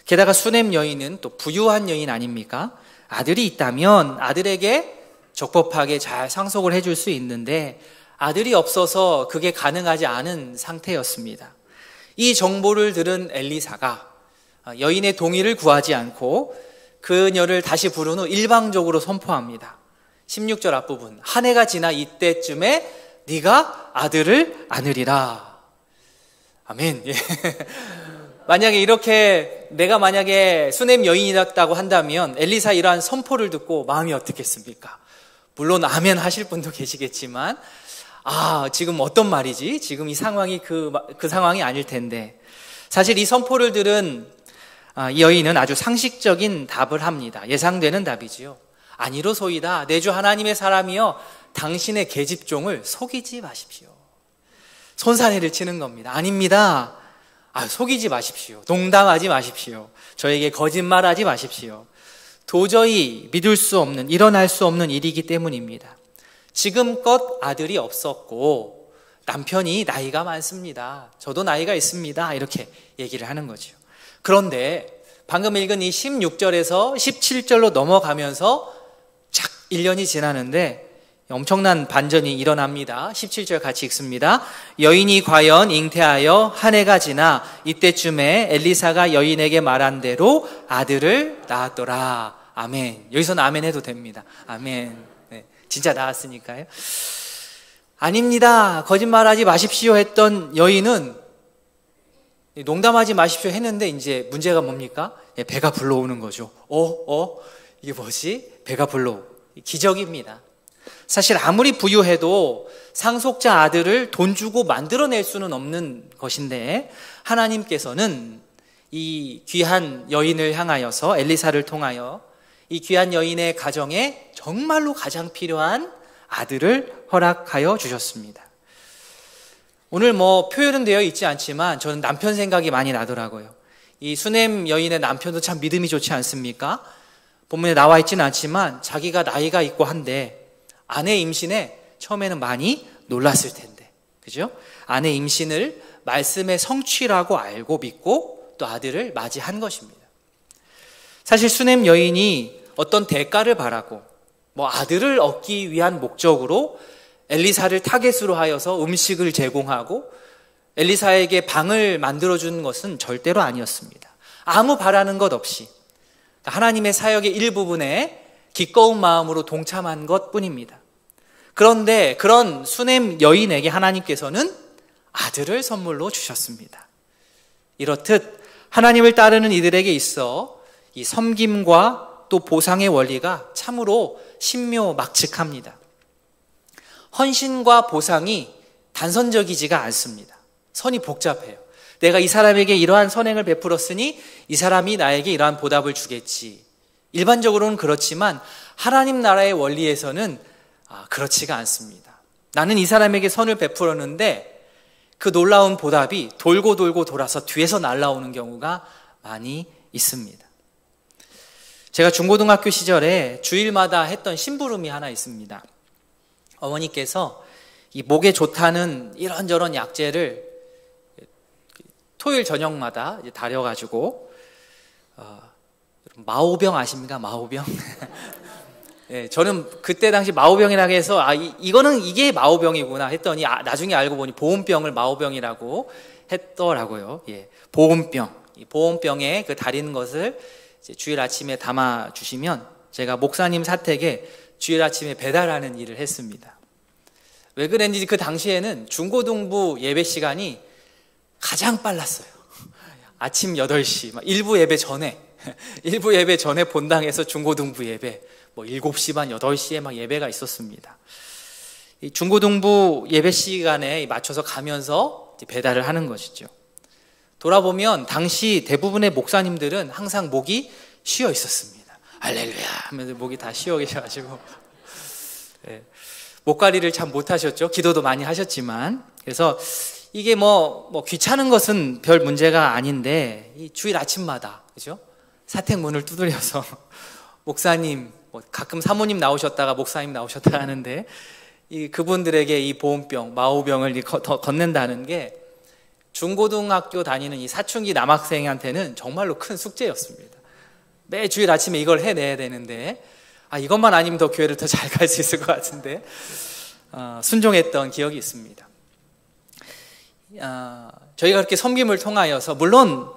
게다가 수냄 여인은 또 부유한 여인 아닙니까? 아들이 있다면 아들에게 적법하게 잘 상속을 해줄 수 있는데 아들이 없어서 그게 가능하지 않은 상태였습니다. 이 정보를 들은 엘리사가 여인의 동의를 구하지 않고 그녀를 다시 부른 후 일방적으로 선포합니다. 16절 앞부분 한 해가 지나 이때쯤에 네가 아들을 안으리라. 아멘. 예. 만약에 이렇게 내가 만약에 수넴 여인이었다고 한다면 엘리사 이러한 선포를 듣고 마음이 어떻겠습니까? 물론 아멘 하실 분도 계시겠지만 지금 어떤 말이지? 지금 이 상황이 그 상황이 아닐 텐데 사실 이 선포를 들은 이 여인은 아주 상식적인 답을 합니다. 예상되는 답이지요. 아니로소이다. 내 주 하나님의 사람이여 당신의 계집종을 속이지 마십시오. 손사래를 치는 겁니다. 아닙니다. 속이지 마십시오. 농담하지 마십시오. 저에게 거짓말하지 마십시오. 도저히 믿을 수 없는, 일어날 수 없는 일이기 때문입니다. 지금껏 아들이 없었고 남편이 나이가 많습니다. 저도 나이가 있습니다. 이렇게 얘기를 하는 거죠. 그런데 방금 읽은 이 16절에서 17절로 넘어가면서 착 1년이 지나는데 엄청난 반전이 일어납니다. 17절 같이 읽습니다. 여인이 과연 잉태하여 한 해가 지나 이때쯤에 엘리사가 여인에게 말한 대로 아들을 낳았더라. 아멘. 여기서는 아멘 해도 됩니다. 아멘. 네, 진짜 낳았으니까요. 아닙니다. 거짓말하지 마십시오 했던 여인은 농담하지 마십시오 했는데 이제 문제가 뭡니까? 배가 불러오는 거죠. 이게 뭐지? 배가 불러오고. 기적입니다. 사실 아무리 부유해도 상속자 아들을 돈 주고 만들어낼 수는 없는 것인데 하나님께서는 이 귀한 여인을 향하여서 엘리사를 통하여 이 귀한 여인의 가정에 정말로 가장 필요한 아들을 허락하여 주셨습니다. 오늘 표현은 되어 있지 않지만 저는 남편 생각이 많이 나더라고요. 이 수넴 여인의 남편도 참 믿음이 좋지 않습니까? 본문에 나와 있지는 않지만 자기가 나이가 있고 한데 아내 임신에 처음에는 많이 놀랐을 텐데, 그죠? 아내 임신을 말씀의 성취라고 알고 믿고 또 아들을 맞이한 것입니다. 사실 수넴 여인이 어떤 대가를 바라고 아들을 얻기 위한 목적으로 엘리사를 타겟으로 하여서 음식을 제공하고 엘리사에게 방을 만들어주는 것은 절대로 아니었습니다. 아무 바라는 것 없이 하나님의 사역의 일부분에 기꺼운 마음으로 동참한 것뿐입니다. 그런데 그런 수넴 여인에게 하나님께서는 아들을 선물로 주셨습니다. 이렇듯 하나님을 따르는 이들에게 있어 이 섬김과 또 보상의 원리가 참으로 신묘막측합니다. 헌신과 보상이 단선적이지가 않습니다. 선이 복잡해요. 내가 이 사람에게 이러한 선행을 베풀었으니 이 사람이 나에게 이러한 보답을 주겠지. 일반적으로는 그렇지만 하나님 나라의 원리에서는 그렇지가 않습니다. 나는 이 사람에게 선을 베풀었는데 그 놀라운 보답이 돌고 돌고 돌아서 뒤에서 날아오는 경우가 많이 있습니다. 제가 중고등학교 시절에 주일마다 했던 심부름이 하나 있습니다. 어머니께서 이 목에 좋다는 이런저런 약재를 토요일 저녁마다 다려가지고 마오병 아십니까? 마오병? 네, 저는 그때 당시 마오병이라고 해서 이게 마오병이구나 했더니 나중에 알고 보니 보온병을 마오병이라고 했더라고요. 예, 보온병. 이 보온병에 그 다리는 것을 이제 주일 아침에 담아 주시면 제가 목사님 사택에 주일 아침에 배달하는 일을 했습니다. 왜 그랬는지 그 당시에는 중고등부 예배 시간이 가장 빨랐어요. 아침 8시, 일부 예배 전에 본당에서 중고등부 예배, 7시 반, 8시에 막 예배가 있었습니다. 이 중고등부 예배 시간에 맞춰서 가면서 배달을 하는 것이죠. 돌아보면 당시 대부분의 목사님들은 항상 목이 쉬어 있었습니다. 할렐루야 하면서 목이 다 쉬어 계셔가지고 목관리를 참 못하셨죠. 기도도 많이 하셨지만. 그래서 이게 귀찮은 것은 별 문제가 아닌데 이 주일 아침마다 그죠? 사택 문을 두드려서 목사님, 가끔 사모님 나오셨다가 목사님 나오셨다 하는데 그분들에게 이 보온병, 마오병을 건넨다는 게 중고등학교 다니는 이 사춘기 남학생한테는 정말로 큰 숙제였습니다. 매 주일 아침에 이걸 해내야 되는데 이것만 아니면 더 교회를 더 잘 갈 수 있을 것 같은데 순종했던 기억이 있습니다. 저희가 그렇게 섬김을 통하여서 물론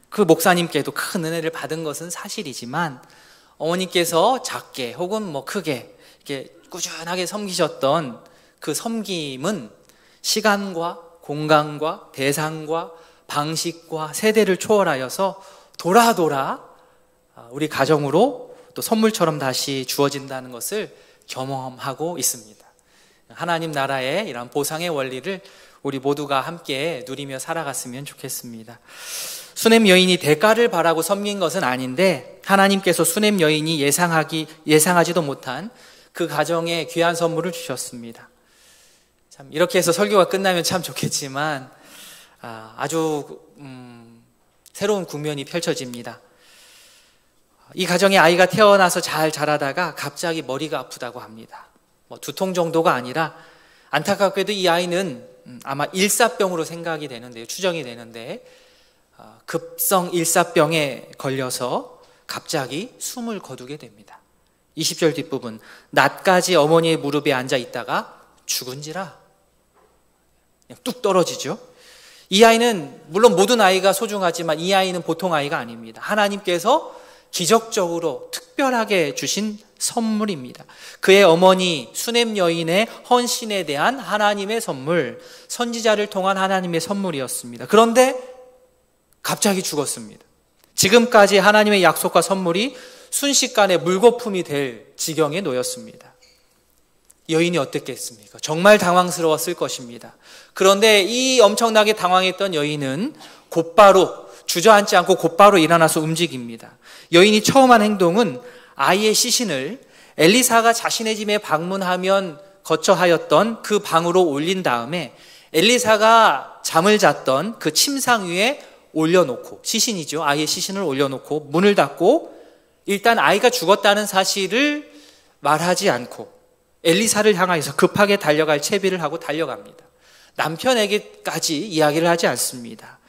그 목사님께도 큰 은혜를 받은 것은 사실이지만 어머니께서 작게 혹은 크게 이렇게 꾸준하게 섬기셨던 그 섬김은 시간과 공간과 대상과 방식과 세대를 초월하여서 돌아 우리 가정으로 또 선물처럼 다시 주어진다는 것을 경험하고 있습니다. 하나님 나라의 이런 보상의 원리를 우리 모두가 함께 누리며 살아갔으면 좋겠습니다. 수냄 여인이 대가를 바라고 섬긴 것은 아닌데 하나님께서 수냄 여인이 예상하지도 못한 그 가정에 귀한 선물을 주셨습니다. 참 이렇게 해서 설교가 끝나면 참 좋겠지만 아주 새로운 국면이 펼쳐집니다. 이 가정에 아이가 태어나서 잘 자라다가 갑자기 머리가 아프다고 합니다. 두통 정도가 아니라 안타깝게도 이 아이는 아마 일사병으로 생각이 되는데요. 추정이 되는데 급성 일사병에 걸려서 갑자기 숨을 거두게 됩니다. 20절 뒷부분, 낮까지 어머니의 무릎에 앉아 있다가 죽은지라 그냥 뚝 떨어지죠. 이 아이는 물론 모든 아이가 소중하지만 이 아이는 보통 아이가 아닙니다. 하나님께서 기적적으로 특별하게 주신 선물입니다. 그의 어머니 수냄 여인의 헌신에 대한 하나님의 선물, 선지자를 통한 하나님의 선물이었습니다. 그런데 갑자기 죽었습니다. 지금까지 하나님의 약속과 선물이 순식간에 물거품이 될 지경에 놓였습니다. 여인이 어땠겠습니까? 정말 당황스러웠을 것입니다. 그런데 이 엄청나게 당황했던 여인은 곧바로 주저앉지 않고 곧바로 일어나서 움직입니다. 여인이 처음 한 행동은 아이의 시신을 엘리사가 자신의 집에 방문하면 거처하였던 그 방으로 올린 다음에 엘리사가 잠을 잤던 그 침상 위에 올려놓고, 시신이죠. 아이의 시신을 올려놓고 문을 닫고 일단 아이가 죽었다는 사실을 말하지 않고 엘리사를 향하여서 급하게 달려갈 채비를 하고 달려갑니다. 남편에게까지 이야기를 하지 않습니다.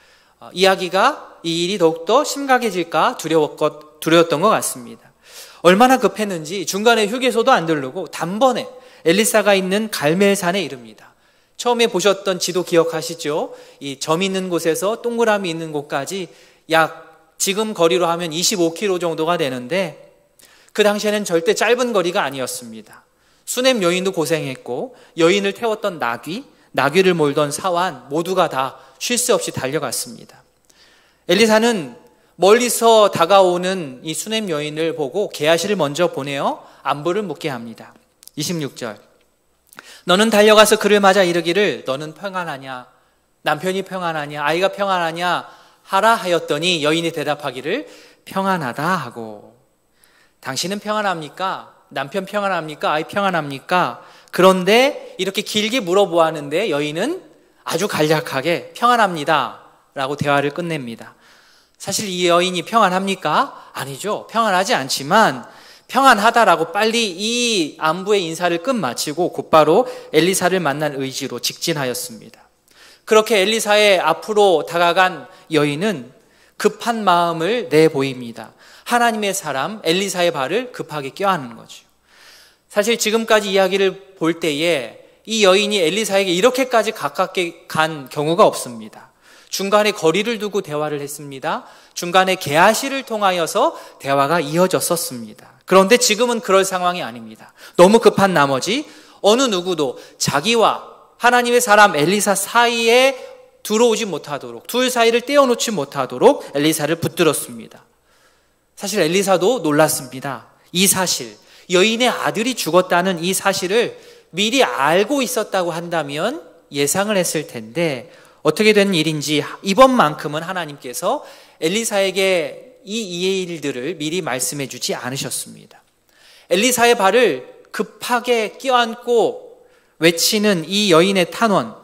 이야기가 이 일이 더욱더 심각해질까 두려웠던 것 같습니다. 얼마나 급했는지 중간에 휴게소도 안 들르고 단번에 엘리사가 있는 갈멜산에 이릅니다. 처음에 보셨던 지도 기억하시죠? 이 점 있는 곳에서 동그라미 있는 곳까지 약 지금 거리로 하면 25km 정도가 되는데 그 당시에는 절대 짧은 거리가 아니었습니다. 수냄 여인도 고생했고 여인을 태웠던 나귀를 몰던 사환 모두가 다 쉴 새 없이 달려갔습니다. 엘리사는 멀리서 다가오는 이 수냄 여인을 보고 게하시를 먼저 보내어 안부를 묻게 합니다. 26절, 너는 달려가서 그를 맞아 이르기를 너는 평안하냐, 남편이 평안하냐, 아이가 평안하냐 하라 하였더니 여인이 대답하기를 평안하다 하고. 당신은 평안합니까? 남편 평안합니까? 아이 평안합니까? 그런데 이렇게 길게 물어보았는데 여인은 아주 간략하게 평안합니다 라고 대화를 끝냅니다. 사실 이 여인이 평안합니까? 아니죠. 평안하지 않지만 평안하다라고 빨리 이 안부의 인사를 끝마치고 곧바로 엘리사를 만날 의지로 직진하였습니다. 그렇게 엘리사의 앞으로 다가간 여인은 급한 마음을 내보입니다. 하나님의 사람 엘리사의 발을 급하게 껴안는 거죠. 사실 지금까지 이야기를 볼 때에 이 여인이 엘리사에게 이렇게까지 가깝게 간 경우가 없습니다. 중간에 거리를 두고 대화를 했습니다. 중간에 게하시를 통하여서 대화가 이어졌었습니다. 그런데 지금은 그럴 상황이 아닙니다. 너무 급한 나머지 어느 누구도 자기와 하나님의 사람 엘리사 사이에 들어오지 못하도록, 둘 사이를 떼어놓지 못하도록 엘리사를 붙들었습니다. 사실 엘리사도 놀랐습니다. 이 사실, 여인의 아들이 죽었다는 이 사실을 미리 알고 있었다고 한다면 예상을 했을 텐데 어떻게 된 일인지 이번만큼은 하나님께서 엘리사에게 이 일들을 미리 말씀해 주지 않으셨습니다. 엘리사의 발을 급하게 껴안고 외치는 이 여인의 탄원,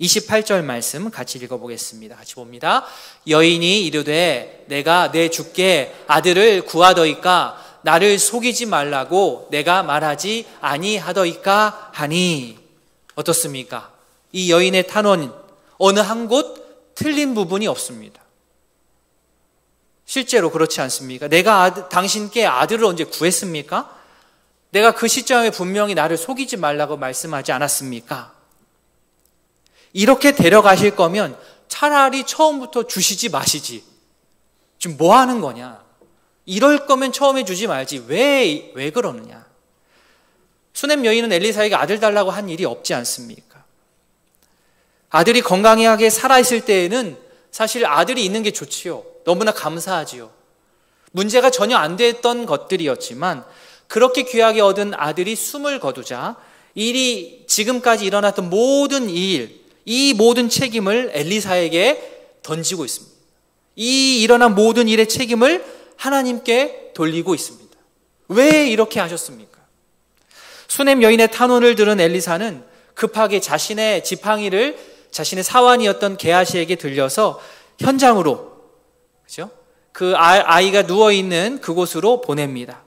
28절 말씀 같이 읽어보겠습니다. 같이 봅니다. 여인이 이르되 내가 내 주께 아들을 구하더이까 나를 속이지 말라고 내가 말하지 아니하더이까 하니. 어떻습니까? 이 여인의 탄원 어느 한 곳 틀린 부분이 없습니다. 실제로 그렇지 않습니까? 내가 당신께 아들을 언제 구했습니까? 내가 그 시점에 분명히 나를 속이지 말라고 말씀하지 않았습니까? 이렇게 데려가실 거면 차라리 처음부터 주시지 마시지. 지금 뭐 하는 거냐? 이럴 거면 처음에 주지 말지. 왜 그러느냐? 수냄 여인은 엘리사에게 아들 달라고 한 일이 없지 않습니까? 아들이 건강하게 살아있을 때에는 사실 아들이 있는 게 좋지요. 너무나 감사하지요. 문제가 전혀 안 됐던 것들이었지만 그렇게 귀하게 얻은 아들이 숨을 거두자 일이 지금까지 일어났던 모든 일, 이 모든 책임을 엘리사에게 던지고 있습니다. 이 일어난 모든 일의 책임을 하나님께 돌리고 있습니다. 왜 이렇게 하셨습니까? 수넴 여인의 탄원을 들은 엘리사는 급하게 자신의 지팡이를 자신의 사환이었던 게하시에게 들려서 현장으로, 그죠? 그 아이가 누워있는 그곳으로 보냅니다.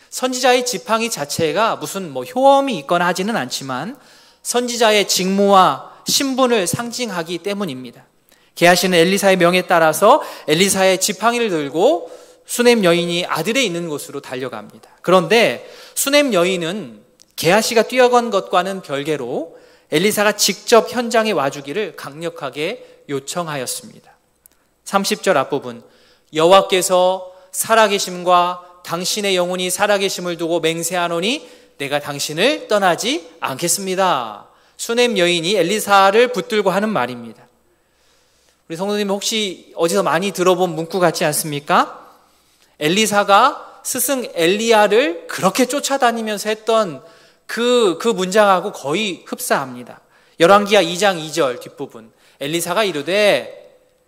선지자의 지팡이 자체가 무슨 효험이 있거나 하지는 않지만 선지자의 직무와 신분을 상징하기 때문입니다. 게하시는 엘리사의 명에 따라서 엘리사의 지팡이를 들고 수넴 여인이 아들에 있는 곳으로 달려갑니다. 그런데 수넴 여인은 게하시가 뛰어간 것과는 별개로 엘리사가 직접 현장에 와주기를 강력하게 요청하였습니다. 30절 앞부분, 여호와께서 살아계심과 당신의 영혼이 살아계심을 두고 맹세하노니 내가 당신을 떠나지 않겠습니다. 수넴 여인이 엘리사를 붙들고 하는 말입니다. 우리 성도님 혹시 어디서 많이 들어본 문구 같지 않습니까? 엘리사가 스승 엘리야를 그렇게 쫓아다니면서 했던 그 문장하고 거의 흡사합니다. 열왕기하 2장 2절 뒷부분, 엘리사가 이르되,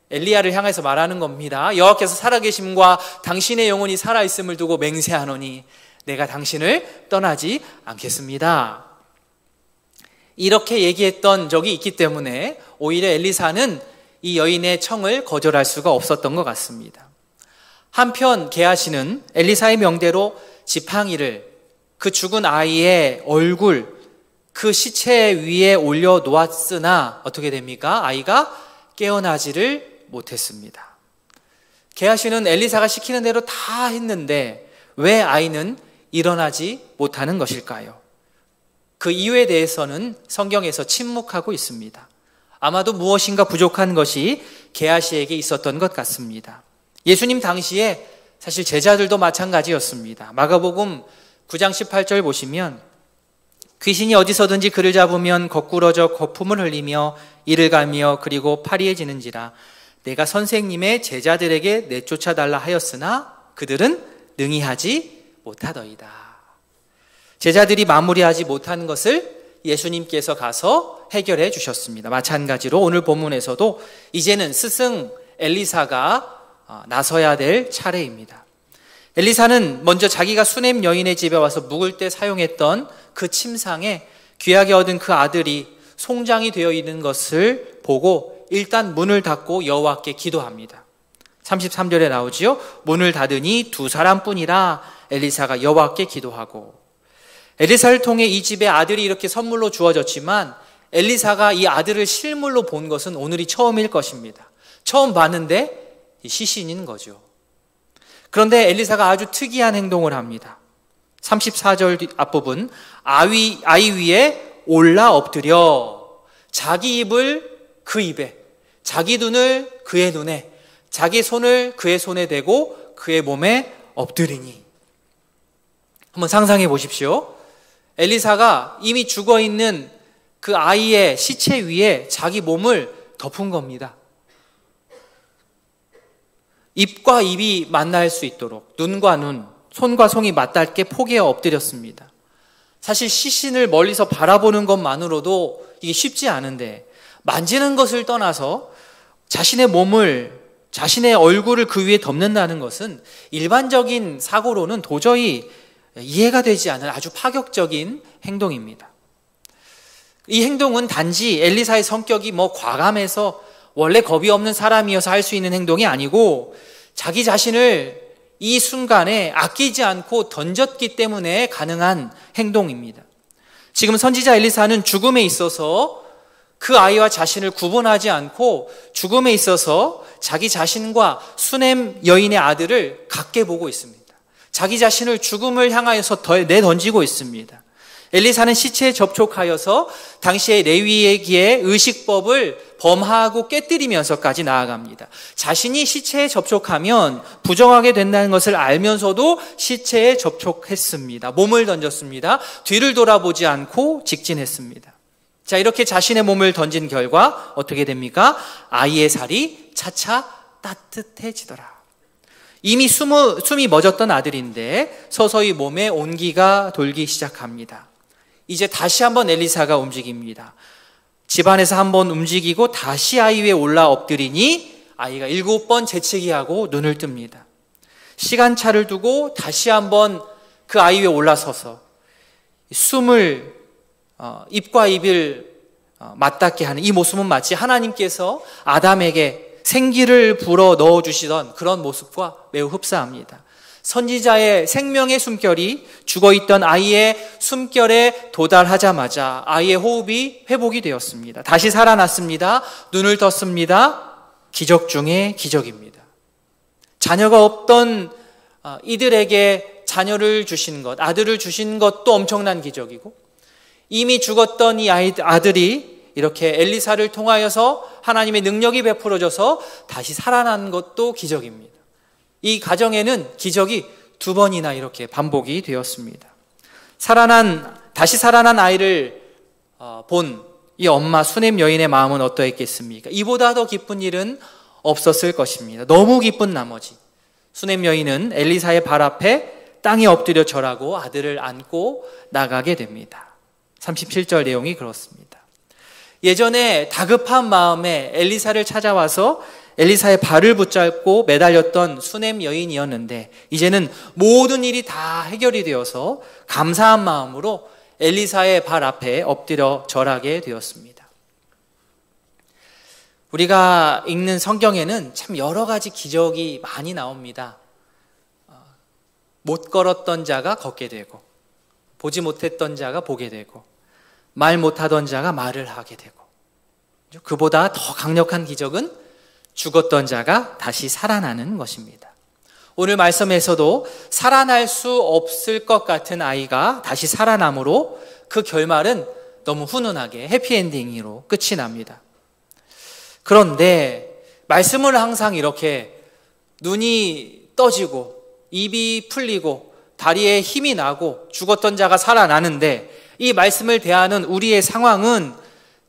엘리야를 향해서 말하는 겁니다. 여호와께서 살아계심과 당신의 영혼이 살아있음을 두고 맹세하노니 내가 당신을 떠나지 않겠습니다. 이렇게 얘기했던 적이 있기 때문에 오히려 엘리사는 이 여인의 청을 거절할 수가 없었던 것 같습니다. 한편 게하시는 엘리사의 명대로 지팡이를 그 죽은 아이의 얼굴, 그 시체 위에 올려 놓았으나 어떻게 됩니까? 아이가 깨어나지를 못했습니다. 게하시는 엘리사가 시키는 대로 다 했는데 왜 아이는 일어나지 못하는 것일까요? 그 이유에 대해서는 성경에서 침묵하고 있습니다. 아마도 무엇인가 부족한 것이 게하시에게 있었던 것 같습니다. 예수님 당시에 사실 제자들도 마찬가지였습니다. 마가복음 9장 18절 보시면 귀신이 어디서든지 그를 잡으면 거꾸러져 거품을 흘리며 이를 갈며 그리고 파리해지는지라 내가 선생님의 제자들에게 내쫓아달라 하였으나 그들은 능히 하지 못하더이다. 제자들이 마무리하지 못한 것을 예수님께서 가서 해결해 주셨습니다. 마찬가지로 오늘 본문에서도 이제는 스승 엘리사가 나서야 될 차례입니다. 엘리사는 먼저 자기가 수넴 여인의 집에 와서 묵을 때 사용했던 그 침상에 귀하게 얻은 그 아들이 송장이 되어 있는 것을 보고 일단 문을 닫고 여호와께 기도합니다. 33절에 나오지요. 문을 닫으니 두 사람뿐이라 엘리사가 여호와께 기도하고, 엘리사를 통해 이 집에 아들이 이렇게 선물로 주어졌지만 엘리사가 이 아들을 실물로 본 것은 오늘이 처음일 것입니다. 처음 봤는데 시신인 거죠. 그런데 엘리사가 아주 특이한 행동을 합니다. 34절 앞부분, 아이 위에 올라 엎드려 자기 입을 그 입에, 자기 눈을 그의 눈에, 자기 손을 그의 손에 대고 그의 몸에 엎드리니. 한번 상상해 보십시오. 엘리사가 이미 죽어있는 그 아이의 시체 위에 자기 몸을 덮은 겁니다. 입과 입이 만날 수 있도록 눈과 눈, 손과 손이 맞닿게 포개에 엎드렸습니다. 사실 시신을 멀리서 바라보는 것만으로도 이게 쉽지 않은데 만지는 것을 떠나서 자신의 몸을, 자신의 얼굴을 그 위에 덮는다는 것은 일반적인 사고로는 도저히 이해가 되지 않는 아주 파격적인 행동입니다. 이 행동은 단지 엘리사의 성격이 과감해서 원래 겁이 없는 사람이어서 할 수 있는 행동이 아니고 자기 자신을 이 순간에 아끼지 않고 던졌기 때문에 가능한 행동입니다. 지금 선지자 엘리사는 죽음에 있어서 그 아이와 자신을 구분하지 않고 죽음에 있어서 자기 자신과 수넴 여인의 아들을 같게 보고 있습니다. 자기 자신을 죽음을 향하여서 내던지고 있습니다. 엘리사는 시체에 접촉하여서 당시의 레위기의 의식법을 범하고 깨뜨리면서까지 나아갑니다. 자신이 시체에 접촉하면 부정하게 된다는 것을 알면서도 시체에 접촉했습니다. 몸을 던졌습니다. 뒤를 돌아보지 않고 직진했습니다. 자, 이렇게 자신의 몸을 던진 결과 어떻게 됩니까? 아이의 살이 차차 따뜻해지더라. 이미 숨이 멎었던 아들인데 서서히 몸에 온기가 돌기 시작합니다. 이제 다시 한번 엘리사가 움직입니다. 집안에서 한번 움직이고 다시 아이 위에 올라 엎드리니 아이가 7번 재채기하고 눈을 뜹니다. 시간차를 두고 다시 한번 그 아이 위에 올라서서 숨을 입과 입을 맞닿게 하는 이 모습은 마치 하나님께서 아담에게 생기를 불어 넣어주시던 그런 모습과 매우 흡사합니다. 선지자의 생명의 숨결이 죽어있던 아이의 숨결에 도달하자마자 아이의 호흡이 회복이 되었습니다. 다시 살아났습니다. 눈을 떴습니다. 기적 중에 기적입니다. 자녀가 없던 이들에게 자녀를 주신 것, 아들을 주신 것도 엄청난 기적이고, 이미 죽었던 이 아들이 이렇게 엘리사를 통하여서 하나님의 능력이 베풀어져서 다시 살아난 것도 기적입니다. 이 가정에는 기적이 2번이나 이렇게 반복이 되었습니다. 다시 살아난 아이를 본 이 엄마 수넴 여인의 마음은 어떠했겠습니까? 이보다 더 기쁜 일은 없었을 것입니다. 너무 기쁜 나머지 수넴 여인은 엘리사의 발 앞에 땅에 엎드려 절하고 아들을 안고 나가게 됩니다. 37절 내용이 그렇습니다. 예전에 다급한 마음에 엘리사를 찾아와서 엘리사의 발을 붙잡고 매달렸던 수넴 여인이었는데 이제는 모든 일이 다 해결이 되어서 감사한 마음으로 엘리사의 발 앞에 엎드려 절하게 되었습니다. 우리가 읽는 성경에는 참 여러 가지 기적이 많이 나옵니다. 못 걸었던 자가 걷게 되고, 보지 못했던 자가 보게 되고, 말 못하던 자가 말을 하게 되고, 그보다 더 강력한 기적은 죽었던 자가 다시 살아나는 것입니다. 오늘 말씀에서도 살아날 수 없을 것 같은 아이가 다시 살아남으로 그 결말은 너무 훈훈하게 해피엔딩으로 끝이 납니다. 그런데 말씀을 항상 이렇게 눈이 떠지고 입이 풀리고 다리에 힘이 나고 죽었던 자가 살아나는데 이 말씀을 대하는 우리의 상황은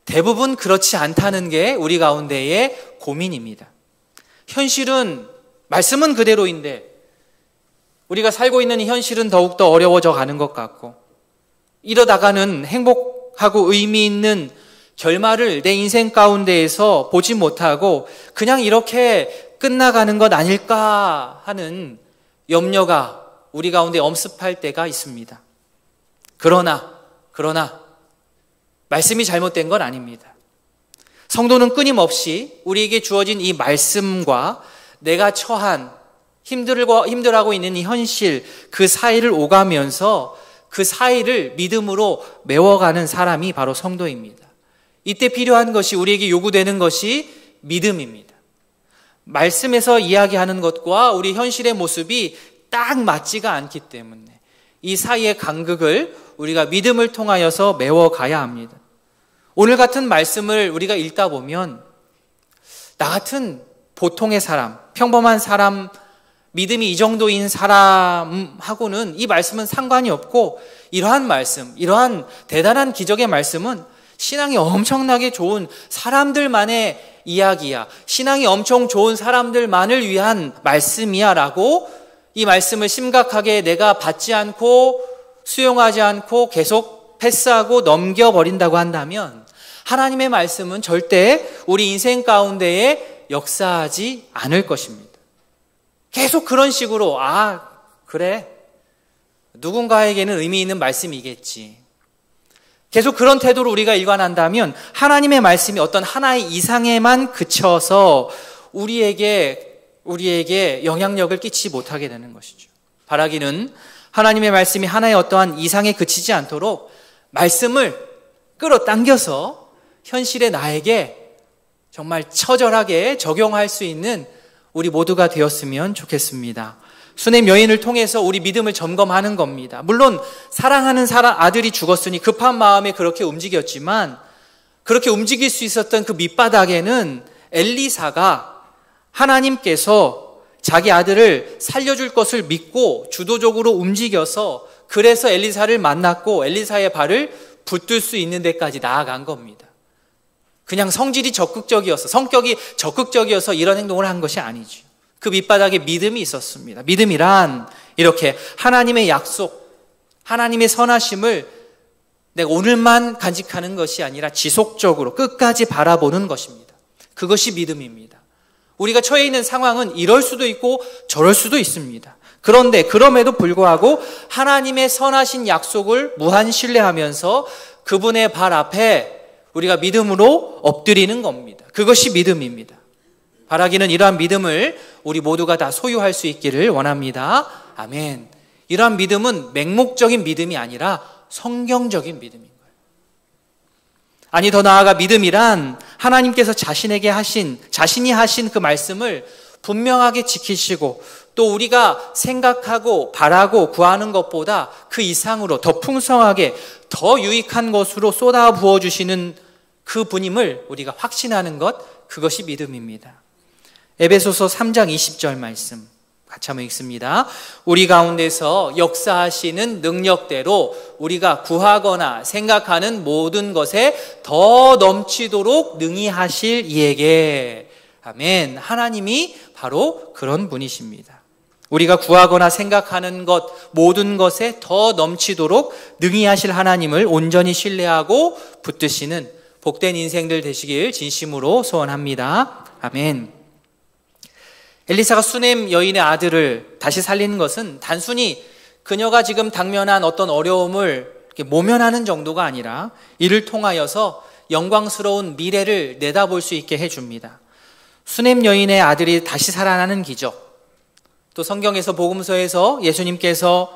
대부분 그렇지 않다는 게 우리 가운데의 고민입니다. 현실은 말씀은 그대로인데 우리가 살고 있는 이 현실은 더욱더 어려워져 가는 것 같고, 이러다가는 행복하고 의미 있는 결말을 내 인생 가운데에서 보지 못하고 그냥 이렇게 끝나가는 것 아닐까 하는 염려가 우리 가운데 엄습할 때가 있습니다. 그러나 말씀이 잘못된 건 아닙니다. 성도는 끊임없이 우리에게 주어진 이 말씀과 내가 처한 힘들어하고 있는 이 현실, 그 사이를 오가면서 그 사이를 믿음으로 메워가는 사람이 바로 성도입니다. 이때 필요한 것이, 우리에게 요구되는 것이 믿음입니다. 말씀에서 이야기하는 것과 우리 현실의 모습이 딱 맞지가 않기 때문에 이 사이의 간극을 우리가 믿음을 통하여서 메워가야 합니다. 오늘 같은 말씀을 우리가 읽다 보면 나 같은 보통의 사람, 평범한 사람, 믿음이 이 정도인 사람하고는 이 말씀은 상관이 없고, 이러한 말씀, 이러한 대단한 기적의 말씀은 신앙이 엄청나게 좋은 사람들만의 이야기야, 신앙이 엄청 좋은 사람들만을 위한 말씀이야 라고 이 말씀을 심각하게 내가 받지 않고 수용하지 않고 계속 패스하고 넘겨버린다고 한다면 하나님의 말씀은 절대 우리 인생 가운데에 역사하지 않을 것입니다. 계속 그런 식으로 그래, 누군가에게는 의미 있는 말씀이겠지, 계속 그런 태도로 우리가 일관한다면 하나님의 말씀이 어떤 하나의 이상에만 그쳐서 우리에게 영향력을 끼치지 못하게 되는 것이죠. 바라기는 하나님의 말씀이 하나의 어떠한 이상에 그치지 않도록 말씀을 끌어당겨서 현실의 나에게 정말 처절하게 적용할 수 있는 우리 모두가 되었으면 좋겠습니다. 수넴 여인을 통해서 우리 믿음을 점검하는 겁니다. 물론 사랑하는 아들이 죽었으니 급한 마음에 그렇게 움직였지만, 그렇게 움직일 수 있었던 그 밑바닥에는 엘리사가 하나님께서 자기 아들을 살려줄 것을 믿고 주도적으로 움직여서, 그래서 엘리사를 만났고 엘리사의 발을 붙들 수 있는 데까지 나아간 겁니다. 그냥 성질이 적극적이어서, 성격이 적극적이어서 이런 행동을 한 것이 아니죠. 그 밑바닥에 믿음이 있었습니다. 믿음이란 이렇게 하나님의 약속, 하나님의 선하심을 내가 오늘만 간직하는 것이 아니라 지속적으로 끝까지 바라보는 것입니다. 그것이 믿음입니다. 우리가 처해 있는 상황은 이럴 수도 있고 저럴 수도 있습니다. 그런데 그럼에도 불구하고 하나님의 선하신 약속을 무한 신뢰하면서 그분의 발 앞에 우리가 믿음으로 엎드리는 겁니다. 그것이 믿음입니다. 바라기는 이러한 믿음을 우리 모두가 다 소유할 수 있기를 원합니다. 아멘. 이러한 믿음은 맹목적인 믿음이 아니라 성경적인 믿음인 거예요. 아니, 더 나아가 믿음이란 하나님께서 자신이 하신 그 말씀을 분명하게 지키시고 또 우리가 생각하고 바라고 구하는 것보다 그 이상으로 더 풍성하게 더 유익한 것으로 쏟아 부어주시는 그 분임을 우리가 확신하는 것, 그것이 믿음입니다. 에베소서 3장 20절 말씀 같이 한번 읽습니다. 우리 가운데서 역사하시는 능력대로 우리가 구하거나 생각하는 모든 것에 더 넘치도록 능히 하실 이에게. 아멘. 하나님이 바로 그런 분이십니다. 우리가 구하거나 생각하는 것 모든 것에 더 넘치도록 능히 하실 하나님을 온전히 신뢰하고 붙드시는 복된 인생들 되시길 진심으로 소원합니다. 아멘. 엘리사가 수넴 여인의 아들을 다시 살리는 것은 단순히 그녀가 지금 당면한 어떤 어려움을 모면하는 정도가 아니라 이를 통하여서 영광스러운 미래를 내다볼 수 있게 해줍니다. 수넴 여인의 아들이 다시 살아나는 기적, 또 성경에서 복음서에서 예수님께서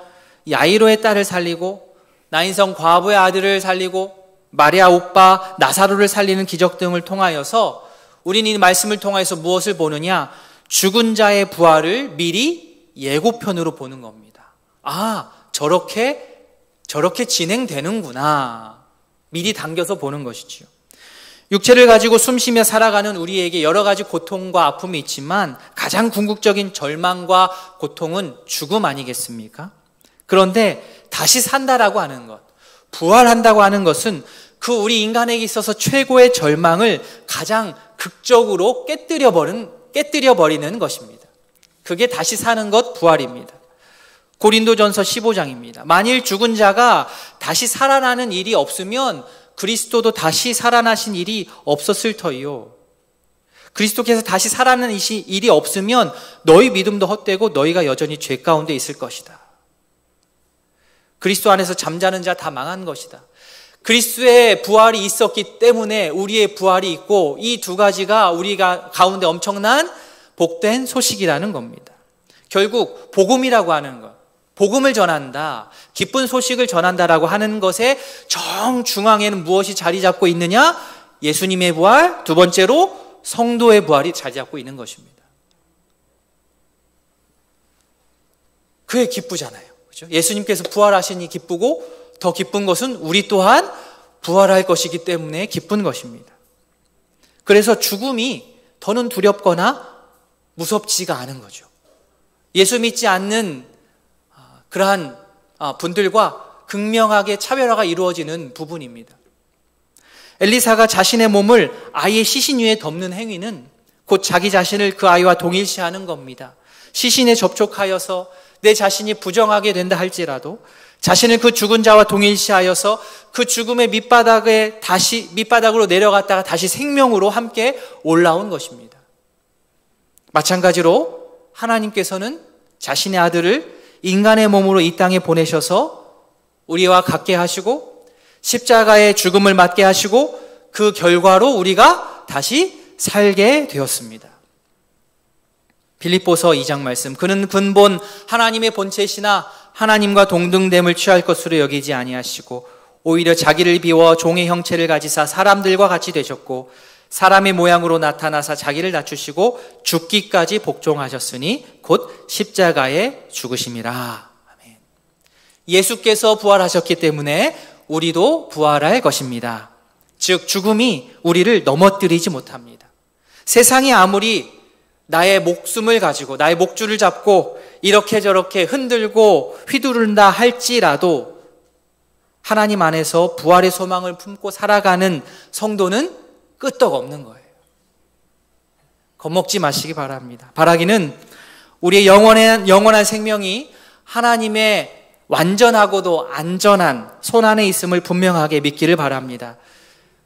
야이로의 딸을 살리고 나인성 과부의 아들을 살리고 마리아 오빠 나사로를 살리는 기적 등을 통하여서 우리는 이 말씀을 통하여서 무엇을 보느냐? 죽은 자의 부활을 미리 예고편으로 보는 겁니다. 아, 저렇게 진행되는구나. 미리 당겨서 보는 것이지요. 육체를 가지고 숨쉬며 살아가는 우리에게 여러 가지 고통과 아픔이 있지만 가장 궁극적인 절망과 고통은 죽음 아니겠습니까? 그런데 다시 산다라고 하는 것, 부활한다고 하는 것은 그 우리 인간에게 있어서 최고의 절망을 가장 극적으로 깨뜨려 버리는 것입니다. 그게 다시 사는 것, 부활입니다. 고린도전서 15장입니다. 만일 죽은 자가 다시 살아나는 일이 없으면 그리스도도 다시 살아나신 일이 없었을 터이요. 그리스도께서 다시 살아나는 일이 없으면 너희 믿음도 헛되고 너희가 여전히 죄 가운데 있을 것이다. 그리스도 안에서 잠자는 자 다 망한 것이다. 그리스도의 부활이 있었기 때문에 우리의 부활이 있고 이 두 가지가 우리가 가운데 엄청난 복된 소식이라는 겁니다. 결국 복음이라고 하는 것, 복음을 전한다, 기쁜 소식을 전한다라고 하는 것의 정중앙에는 무엇이 자리 잡고 있느냐? 예수님의 부활, 두 번째로 성도의 부활이 자리 잡고 있는 것입니다. 그게 기쁘잖아요. 그렇죠? 예수님께서 부활하시니 기쁘고 더 기쁜 것은 우리 또한 부활할 것이기 때문에 기쁜 것입니다. 그래서 죽음이 더는 두렵거나 무섭지가 않은 거죠. 예수 믿지 않는 그러한 분들과 극명하게 차별화가 이루어지는 부분입니다. 엘리사가 자신의 몸을 아이의 시신 위에 덮는 행위는 곧 자기 자신을 그 아이와 동일시하는 겁니다. 시신에 접촉하여서 내 자신이 부정하게 된다 할지라도 자신을 그 죽은 자와 동일시하여서 그 죽음의 밑바닥으로 내려갔다가 다시 생명으로 함께 올라온 것입니다. 마찬가지로 하나님께서는 자신의 아들을 인간의 몸으로 이 땅에 보내셔서 우리와 같게 하시고 십자가의 죽음을 맞게 하시고 그 결과로 우리가 다시 살게 되었습니다. 빌립보서 2장 말씀, 그는 근본 하나님의 본체시나 하나님과 동등됨을 취할 것으로 여기지 아니하시고 오히려 자기를 비워 종의 형체를 가지사 사람들과 같이 되셨고 사람의 모양으로 나타나사 자기를 낮추시고 죽기까지 복종하셨으니 곧 십자가에 죽으심이라. 아멘. 예수께서 부활하셨기 때문에 우리도 부활할 것입니다. 즉 죽음이 우리를 넘어뜨리지 못합니다. 세상이 아무리 나의 목숨을 가지고 나의 목줄을 잡고 이렇게 저렇게 흔들고 휘두른다 할지라도 하나님 안에서 부활의 소망을 품고 살아가는 성도는 끄떡 없는 거예요. 겁먹지 마시기 바랍니다. 바라기는 우리의 영원한 생명이 하나님의 완전하고도 안전한 손 안에 있음을 분명하게 믿기를 바랍니다.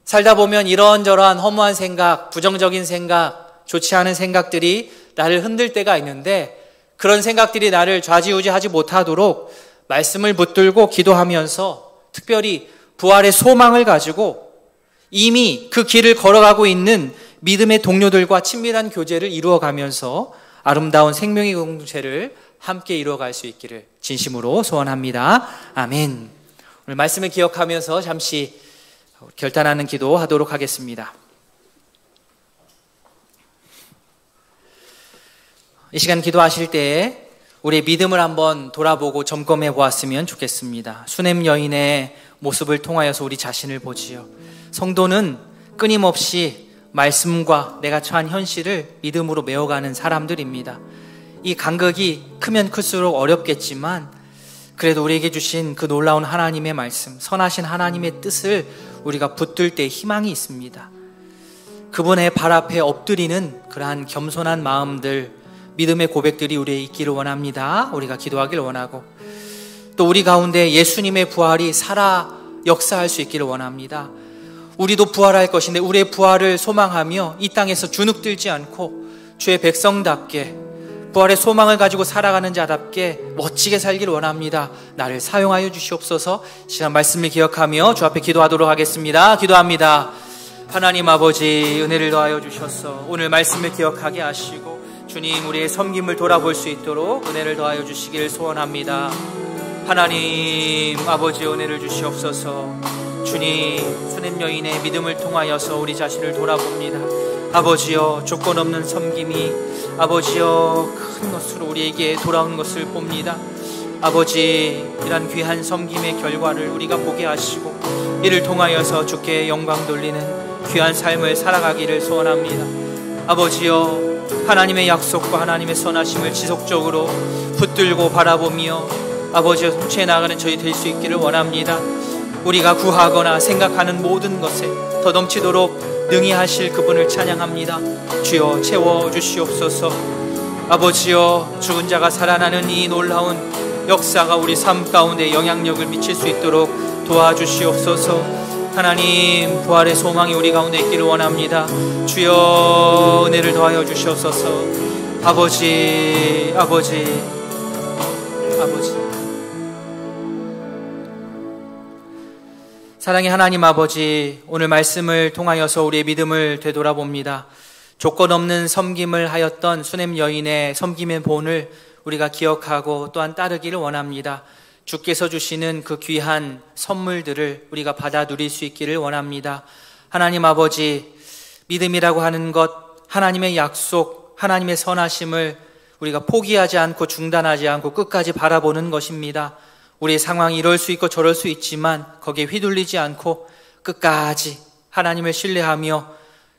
살다 보면 이런저런 허무한 생각, 부정적인 생각, 좋지 않은 생각들이 나를 흔들 때가 있는데, 그런 생각들이 나를 좌지우지하지 못하도록 말씀을 붙들고 기도하면서 특별히 부활의 소망을 가지고 이미 그 길을 걸어가고 있는 믿음의 동료들과 친밀한 교제를 이루어가면서 아름다운 생명의 공동체를 함께 이루어갈 수 있기를 진심으로 소원합니다. 아멘. 오늘 말씀을 기억하면서 잠시 결단하는 기도하도록 하겠습니다. 이 시간 기도하실 때 우리의 믿음을 한번 돌아보고 점검해 보았으면 좋겠습니다. 수냄 여인의 모습을 통하여서 우리 자신을 보지요. 성도는 끊임없이 말씀과 내가 처한 현실을 믿음으로 메워가는 사람들입니다. 이 간극이 크면 클수록 어렵겠지만 그래도 우리에게 주신 그 놀라운 하나님의 말씀, 선하신 하나님의 뜻을 우리가 붙들 때 희망이 있습니다. 그분의 발 앞에 엎드리는 그러한 겸손한 마음들, 믿음의 고백들이 우리에 있기를 원합니다. 우리가 기도하기를 원하고, 또 우리 가운데 예수님의 부활이 살아 역사할 수 있기를 원합니다. 우리도 부활할 것인데 우리의 부활을 소망하며 이 땅에서 주눅들지 않고 주의 백성답게 부활의 소망을 가지고 살아가는 자답게 멋지게 살기를 원합니다. 나를 사용하여 주시옵소서. 시간 말씀을 기억하며 주 앞에 기도하도록 하겠습니다. 기도합니다. 하나님 아버지, 은혜를 더하여 주셔서 오늘 말씀을 기억하게 하시고 주님, 우리의 섬김을 돌아볼 수 있도록 은혜를 더하여 주시기를 소원합니다. 하나님 아버지, 은혜를 주시옵소서. 주님, 수냄 여인의 믿음을 통하여서 우리 자신을 돌아봅니다. 아버지여, 조건 없는 섬김이 아버지여 큰 것으로 우리에게 돌아온 것을 봅니다. 아버지, 이런 귀한 섬김의 결과를 우리가 보게 하시고 이를 통하여서 주께 영광 돌리는 귀한 삶을 살아가기를 소원합니다. 아버지여, 하나님의 약속과 하나님의 선하심을 지속적으로 붙들고 바라보며 아버지여 성취해 나가는 저희 될 수 있기를 원합니다. 우리가 구하거나 생각하는 모든 것에 더 넘치도록 능히 하실 그분을 찬양합니다. 주여, 채워주시옵소서. 아버지여, 죽은 자가 살아나는 이 놀라운 역사가 우리 삶 가운데 영향력을 미칠 수 있도록 도와주시옵소서. 하나님, 부활의 소망이 우리 가운데 있기를 원합니다. 주여, 은혜를 더하여 주시옵소서. 아버지. 사랑의 하나님 아버지, 오늘 말씀을 통하여서 우리의 믿음을 되돌아봅니다. 조건 없는 섬김을 하였던 수냄 여인의 섬김의 본을 우리가 기억하고 또한 따르기를 원합니다. 주께서 주시는 그 귀한 선물들을 우리가 받아 누릴 수 있기를 원합니다. 하나님 아버지, 믿음이라고 하는 것, 하나님의 약속, 하나님의 선하심을 우리가 포기하지 않고 중단하지 않고 끝까지 바라보는 것입니다. 우리의 상황이 이럴 수 있고 저럴 수 있지만 거기에 휘둘리지 않고 끝까지 하나님을 신뢰하며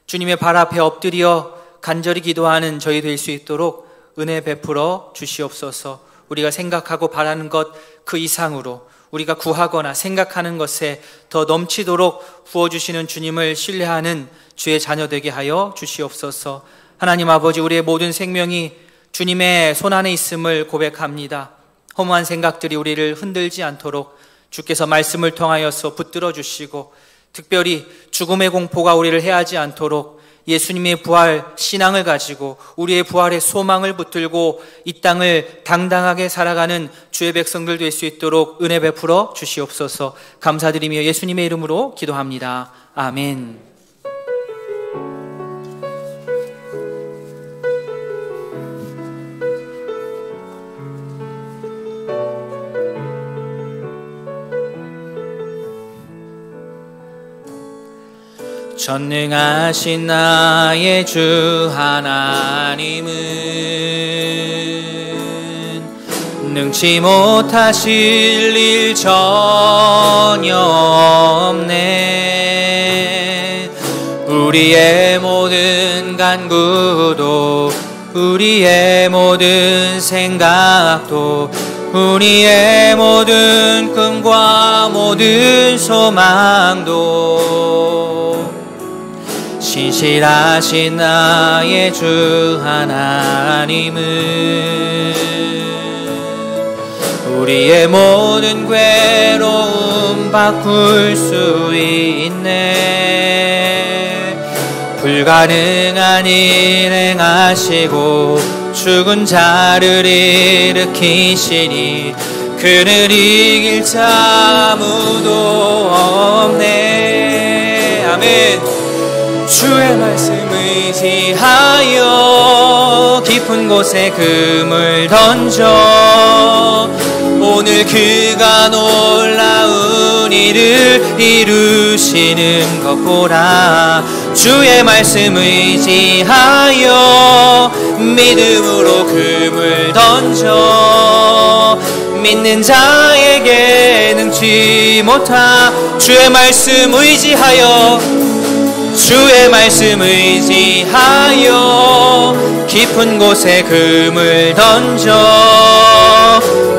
주님의 발 앞에 엎드려 간절히 기도하는 저희 될 수 있도록 은혜 베풀어 주시옵소서. 우리가 생각하고 바라는 것 그 이상으로 우리가 구하거나 생각하는 것에 더 넘치도록 부어주시는 주님을 신뢰하는 주의 자녀 되게 하여 주시옵소서. 하나님 아버지, 우리의 모든 생명이 주님의 손 안에 있음을 고백합니다. 허무한 생각들이 우리를 흔들지 않도록 주께서 말씀을 통하여서 붙들어 주시고, 특별히 죽음의 공포가 우리를 해하지 않도록 예수님의 부활 신앙을 가지고 우리의 부활의 소망을 붙들고 이 땅을 당당하게 살아가는 주의 백성들 될 수 있도록 은혜 베풀어 주시옵소서. 감사드리며 예수님의 이름으로 기도합니다. 아멘. 전능하신 나의 주 하나님은 능치 못하실 일 전혀 없네. 우리의 모든 간구도 우리의 모든 생각도 우리의 모든 꿈과 모든 소망도 신실하신 나의 주 하나님은 우리의 모든 괴로움 바꿀 수 있네. 불가능한 일 행하시고 죽은 자를 일으키시니 그를 이길 자 아무도 없네. 아멘. 주의 말씀 의지하여 깊은 곳에 금을 던져 오늘 그가 놀라운 일을 이루시는 것 보라. 주의 말씀 의지하여 믿음으로 금을 던져 믿는 자에게 능치 못하. 주의 말씀 의지하여 주의 말씀 의지하여 깊은 곳에 금을 던져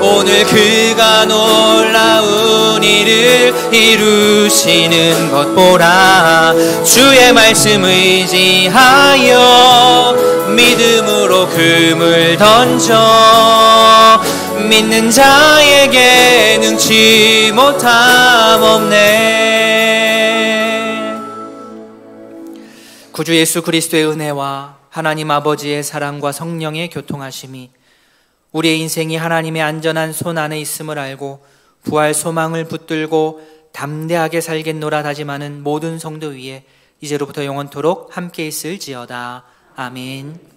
오늘 그가 놀라운 일을 이루시는 것 보라. 주의 말씀 의지하여 믿음으로 금을 던져 믿는 자에게 능치 못함 없네. 구주 예수 그리스도의 은혜와 하나님 아버지의 사랑과 성령의 교통하심이 우리의 인생이 하나님의 안전한 손 안에 있음을 알고 부활 소망을 붙들고 담대하게 살겠노라 다짐하는 모든 성도 위에 이제로부터 영원토록 함께 있을지어다. 아멘.